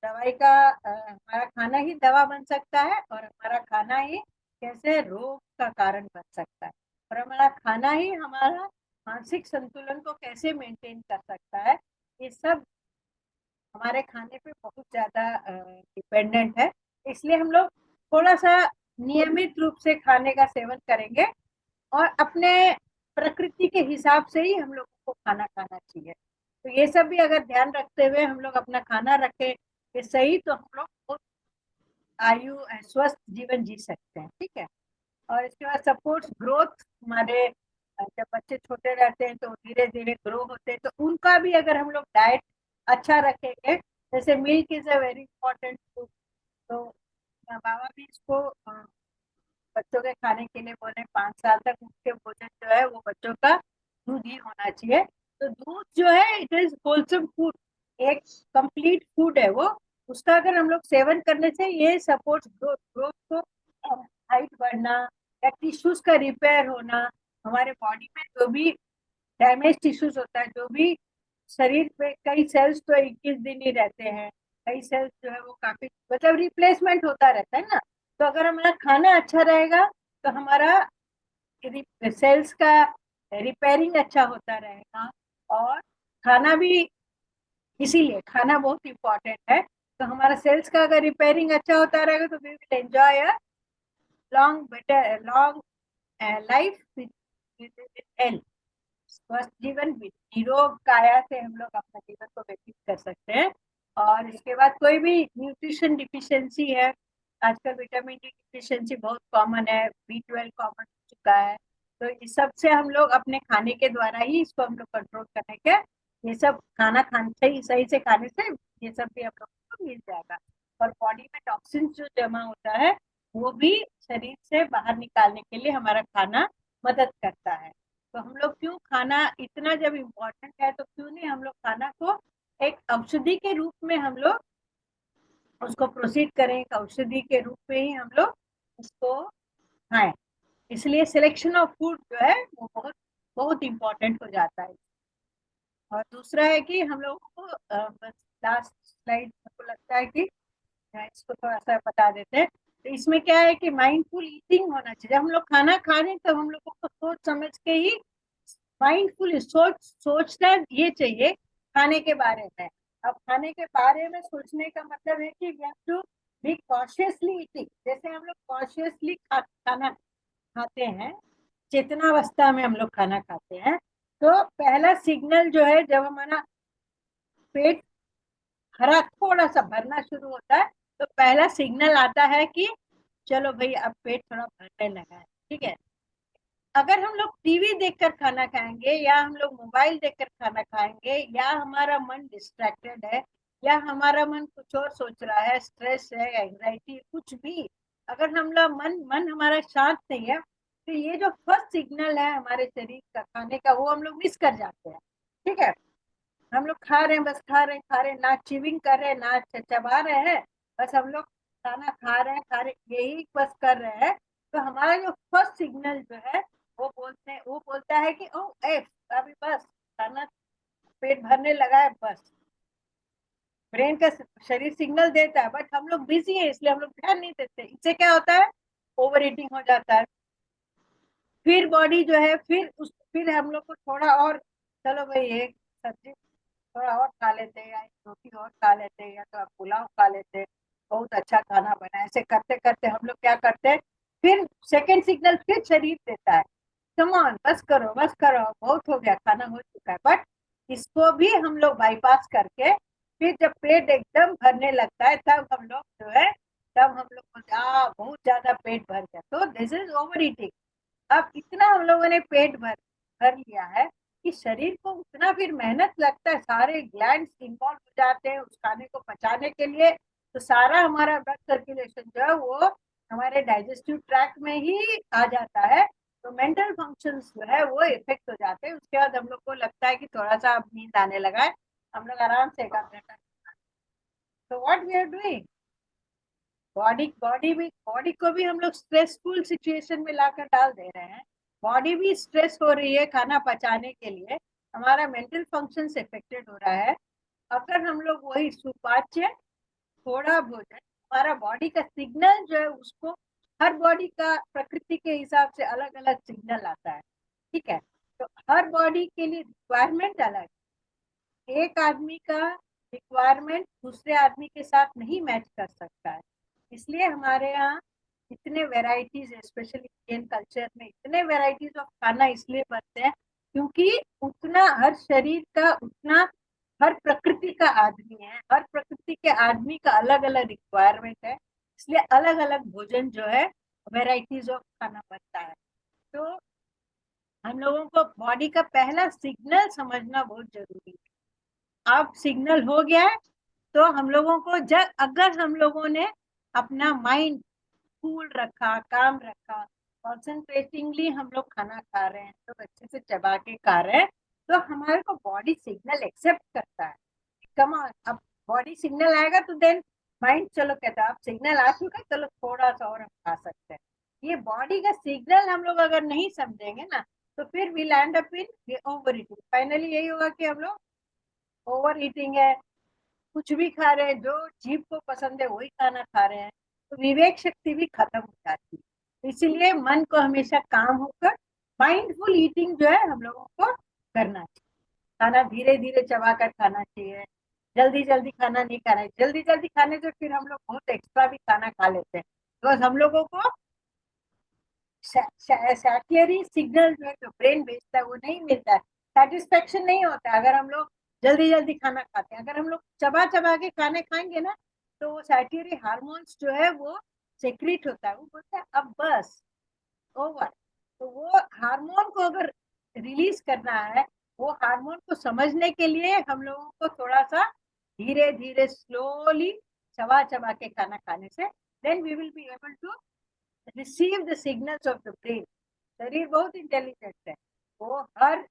दवाई का हमारा खाना ही दवा बन सकता है, और हमारा खाना ही कैसे रोग का कारण बन सकता है, और हमारा खाना ही हमारा मानसिक संतुलन को कैसे मेंटेन कर सकता है। ये सब हमारे खाने पे बहुत ज्यादा डिपेंडेंट है। इसलिए हम लोग थोड़ा सा नियमित रूप से खाने का सेवन करेंगे और अपने प्रकृति के हिसाब से ही हम लोगों को खाना खाना चाहिए। तो ये सब भी अगर ध्यान रखते हुए हम लोग अपना खाना रखें ये सही, तो हम लोग बहुत आयु स्वस्थ जीवन जी सकते हैं। ठीक है। और इसके बाद सपोर्ट्स ग्रोथ, हमारे जब बच्चे छोटे रहते हैं तो धीरे धीरे ग्रो होते हैं, तो उनका भी अगर हम लोग डाइट अच्छा रखेंगे, जैसे milk is a very important food, तो बाबा भी इसको बच्चों के खाने के लिए बोले 5 साल तक मुख्य भोजन जो है वो बच्चों का दूध ही होना चाहिए। तो दूध जो है इट इज होलसम फूड, एक कंप्लीट फूड है वो, उसका अगर हम लोग सेवन करने से ये सपोर्ट ग्रोथ को, हाइट बढ़ना या टिश्यूज का रिपेयर होना, हमारे बॉडी में जो भी डैमेज टिश्यूज होता है, जो भी शरीर पे कई सेल्स तो 21 दिन ही रहते हैं, कई सेल्स जो है वो काफी मतलब रिप्लेसमेंट होता रहता है ना। तो अगर हमारा खाना अच्छा रहेगा तो हमारा सेल्स का रिपेयरिंग अच्छा होता रहेगा। और खाना भी, इसीलिए खाना बहुत इंपॉर्टेंट है। तो हमारा सेल्स का अगर रिपेयरिंग अच्छा होता रहेगा तो we will enjoy a long life with health, स्वस्थ जीवन, निरोग काया से हम लोग अपना जीवन को व्यतीत कर सकते हैं। और इसके बाद कोई भी न्यूट्रिशन डिफिशियंसी है, आजकल विटामिन डी डिफिशियंसी बहुत कॉमन है, B12 कॉमन हो चुका है, तो इस सब से हम लोग अपने खाने के द्वारा ही इसको हम लोग कंट्रोल करने के, ये सब खाना खाने सही सही से खाने से ये सब भी हम लोग को मिल जाएगा। और बॉडी में टॉक्सिन जो जमा होता है वो भी शरीर से बाहर निकालने के लिए हमारा खाना मदद करता है। तो हम लोग क्यों खाना इतना जब इम्पोर्टेंट है तो क्यों नहीं हम लोग खाना को एक औषधि के रूप में हम लोग उसको प्रोसीड करें, एक औषधि के रूप में ही हम लोग उसको खाएं। इसलिए सिलेक्शन ऑफ फूड जो है वो बहुत बहुत इम्पोर्टेंट हो जाता है। और दूसरा है कि हम लोगों को बस लास्ट स्लाइड को लगता है कि इसको थोड़ा सा बता देते हैं। तो इसमें क्या है कि माइंडफुल ईटिंग होना चाहिए। जब हम लोग खाना खा रहे हैं तब हम लोगों को सोच समझ के ही माइंडफुल सोचना ये चाहिए खाने के बारे में। अब खाने के बारे में सोचने का मतलब है कि we have to be cautiously eating. जैसे हम लोग कॉशियसली खाना खाते हैं, चेतनावस्था में हम लोग खाना खाते हैं, तो पहला सिग्नल जो है जब हमारा पेट भरा थोड़ा सा भरना शुरू होता है तो पहला सिग्नल आता है कि चलो भाई अब पेट थोड़ा भरने लगा है, ठीक है। अगर हम लोग टीवी देखकर खाना खाएंगे या हम लोग मोबाइल देखकर खाना खाएंगे या हमारा मन डिस्ट्रैक्टेड है या हमारा मन कुछ और सोच रहा है, स्ट्रेस है, एंजाइटी, कुछ भी, अगर हम लोग मन हमारा शांत नहीं है तो ये जो फर्स्ट सिग्नल है हमारे शरीर का खाने का वो हम लोग मिस कर जाते हैं, ठीक है। हम लोग खा रहे हैं, बस खा रहे हैं, ना चिविंग कर रहे हैं, ना चबा रहे हैं, बस हम लोग खाना खा रहे यही बस कर रहे हैं। तो हमारा जो फर्स्ट सिग्नल जो है वो बोलता है कि ओ एफ, अभी बस खाना पेट भरने लगा है, बस ब्रेन का शरीर सिग्नल देता है, बट हम लोग बिजी है इसलिए हम लोग ध्यान नहीं देते। इससे क्या होता है, ओवर ईटिंग हो जाता है। फिर बॉडी जो है फिर हम लोग को थोड़ा और, चलो भाई एक सब्जी थोड़ा और खा लेते हैं या एक रोटी और खा लेते हैं या तो आप पुलाव खा लेते हैं, बहुत अच्छा खाना बना है। ऐसे करते करते हम लोग क्या करते हैं, फिर सेकंड सिग्नल फिर शरीर देता है, कम ऑन बस करो बहुत हो गया, खाना हो चुका है। बट इसको भी हम लोग बाईपास करके फिर जब पेट एकदम भरने लगता है तब हम लोग जो है, तब हम लोग को बहुत ज्यादा पेट भर गया, तो दिस इज ओवर ईटिंग। अब इतना हम लोगों ने पेट भर लिया है कि शरीर को उतना फिर मेहनत लगता है, सारे ग्लैंड्स इन्वॉल्व हो जाते हैं उस खाने को पचाने के लिए। तो सारा हमारा ब्लड सर्कुलेशन जो है वो हमारे डाइजेस्टिव ट्रैक्ट में ही आ जाता है, तो मेंटल फंक्शंस जो है वो इफेक्ट हो जाते हैं। उसके बाद हम लोग को लगता है कि थोड़ा सा अब नींद आने लगा है, हम लोग आराम से एकाग्रता। तो what we are doing, body को भी हम लोग स्ट्रेसफुल सिचुएशन में लाकर डाल दे रहे हैं। बॉडी भी स्ट्रेस हो रही है खाना पचाने के लिए, हमारा मेंटल फंक्शन इफेक्टेड हो रहा है। अगर हम लोग वही सुपाच्य थोड़ा भोजन, हमारा बॉडी का सिग्नल जो है उसको, हर बॉडी का प्रकृति के हिसाब से अलग अलग सिग्नल आता है, ठीक है। तो हर बॉडी के लिए रिक्वायरमेंट अलग, एक आदमी का रिक्वायरमेंट दूसरे आदमी के साथ नहीं मैच कर सकता है। इसलिए हमारे यहाँ इतने वेराइटीज, स्पेशली इंडियन कल्चर में इतने वेराइटीज ऑफ खाना इसलिए बनते हैं क्योंकि उतना हर शरीर का, उतना हर प्रकृति का आदमी है, हर प्रकृति के आदमी का अलग अलग रिक्वायरमेंट है, इसलिए अलग अलग भोजन जो है, वेराइटीज ऑफ खाना बनता है। तो हम लोगों को बॉडी का पहला सिग्नल समझना बहुत जरूरी है। अब सिग्नल हो गया है तो हम लोगों को अगर हम लोगों ने अपना माइंड कूल रखा, काम रखा, कॉन्सेंट्रेटिंगली हम लोग खाना खा रहे हैं, तो अच्छे से चबा के खा रहे हैं, तो हमारे को बॉडी सिग्नल एक्सेप्ट करता है। कम ऑन, अब बॉडी सिग्नल आएगा तो देन माइंड चलो कहता है आप सिग्नल आ चुका है, चलो थोड़ा सा और हम खा सकते हैं। ये बॉडी का सिग्नल हम लोग अगर नहीं समझेंगे ना, तो फिर we land up in over eating. Finally यही होगा कि हम लोग ओवर ईटिंग है, कुछ भी खा रहे हैं, जो जीभ को पसंद है वही खाना खा रहे हैं, तो विवेक शक्ति भी खत्म हो जाती है। इसीलिए मन को हमेशा काम होकर माइंडफुल ईटिंग जो है हम लोगों को करना चाहिए। खाना धीरे धीरे चबा कर खाना चाहिए, जल्दी जल्दी खाना नहीं खाना है। जल्दी जल्दी खाने से फिर हम लोग बहुत एक्स्ट्रा भी खाना खा लेते हैं, बिकॉज हम लोगों को सैटियरी सिग्नल जो है जो ब्रेन भेजता है वो नहीं मिलता है, सेटिस्फेक्शन नहीं होता है अगर हम लोग जल्दी जल्दी खाना खाते हैं। अगर हम लोग चबा चबा के खाने खाएंगे ना, तो वो सैटियरी हार्मोन्स जो है वो सेक्रेट होता है, वो बोलता है अब बस ओवर। तो वो हार्मोन को अगर रिलीज करना है, वो हार्मोन को समझने के लिए हम लोगों को थोड़ा सा धीरे धीरे स्लोली चबा चबा के खाना खाने से then we will be able to receive the signals of the brain. शरीर बहुत इंटेलिजेंट है, वो हर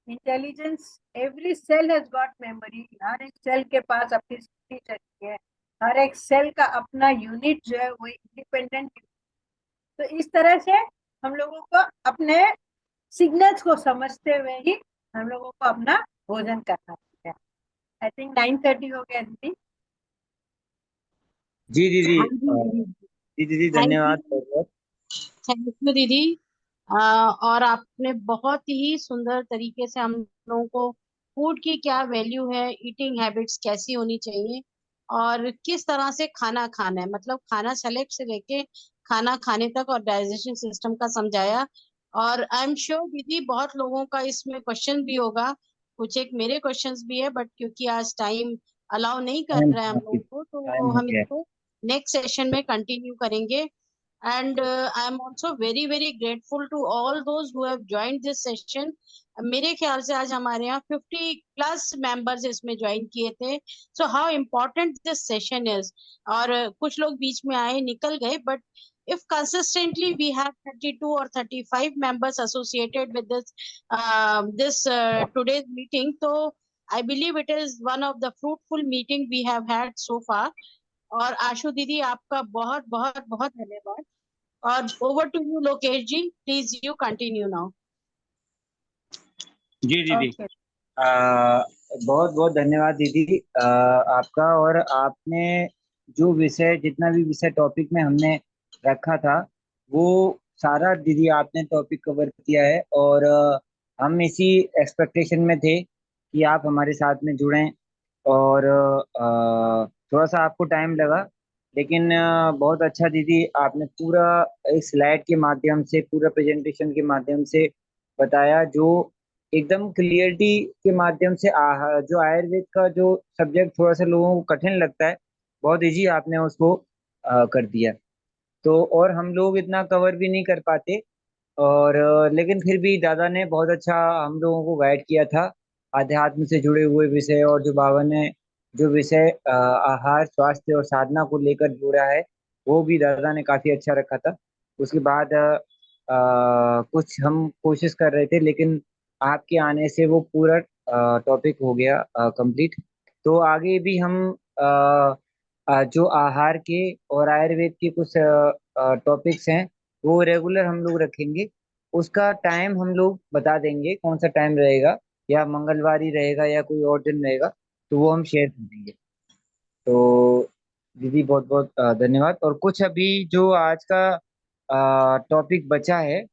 intelligence, every cell has got memory. हर एक सेल के पास अपनी स्मृति शक्ति है, हर एक सेल का अपना यूनिट जो है वो इंडिपेंडेंट। तो इस तरह से हम लोगों को अपने सिग्नल्स को समझते हुए ही हम लोगों को अपना भोजन करना चाहिए। आई थिंक 9:30 हो गया दीदी। जी दीदी, हाँ जी दीदी, जी दीदी थैंक धन्यवाद यू, बहुत बहुत। थैंक यू दीदी। और आपने बहुत ही सुंदर तरीके से हम लोगों को फूड की क्या वैल्यू है, ईटिंग हैबिट्स कैसी होनी चाहिए, और किस तरह से खाना खाना है, मतलब खाना सेलेक्ट से लेके खाना खाने तक और डाइजेशन सिस्टम का समझाया। और आई एम श्योर दीदी बहुत लोगों का इसमें क्वेश्चन भी होगा, कुछ एक मेरे क्वेश्चंस भी है, बट क्योंकि आज टाइम अलाउ नहीं कर टाइम रहा है हम लोगों को, टाइम तो हो हम गया है। इसको नेक्स्ट सेशन में कंटिन्यू करेंगे। And I am also very very grateful to all those who have joined this session. मेरे ख्याल से आज हमारे यहाँ 50 प्लस मेंबर्स इसमें ज्वाइन किए थे। So how important this session is. और कुछ लोग बीच में आए निकल गए, but if consistently we have 32 or 35 members associated with this today's meeting, so I believe it is one of the fruitful meeting we have had so far. और आशु दीदी आपका बहुत बहुत बहुत धन्यवाद। और over to you Lokesh ji, please you continue now. जी दीदी, ओके, बहुत बहुत धन्यवाद दीदी आपका। और आपने जो विषय, जितना भी विषय टॉपिक में हमने रखा था, वो सारा दीदी आपने टॉपिक कवर किया है। और हम इसी एक्सपेक्टेशन में थे कि आप हमारे साथ में जुड़ें। और थोड़ा सा आपको टाइम लगा, लेकिन बहुत अच्छा दीदी, आपने पूरा एक स्लाइड के माध्यम से, पूरा प्रेजेंटेशन के माध्यम से बताया, जो एकदम क्लियरिटी के माध्यम से जो आयुर्वेद का जो सब्जेक्ट थोड़ा सा लोगों को कठिन लगता है, बहुत इजी आपने उसको कर दिया। तो और हम लोग इतना कवर भी नहीं कर पाते, और लेकिन फिर भी दादा ने बहुत अच्छा हम लोगों को गाइड किया था आध्यात्म से जुड़े हुए विषय। और जो बाबा ने जो विषय आहार, स्वास्थ्य और साधना को लेकर जोड़ा है, वो भी दादा ने काफी अच्छा रखा था। उसके बाद कुछ हम कोशिश कर रहे थे, लेकिन आपके आने से वो पूरा टॉपिक हो गया कंप्लीट। तो आगे भी हम जो आहार के और आयुर्वेद के कुछ टॉपिक्स हैं, वो रेगुलर हम लोग रखेंगे। उसका टाइम हम लोग बता देंगे, कौन सा टाइम रहेगा, या मंगलवार ही रहेगा या कोई और दिन रहेगा, तो वो हम शेयर कर देंगे। तो दीदी बहुत बहुत धन्यवाद। और कुछ अभी जो आज का टॉपिक बचा है,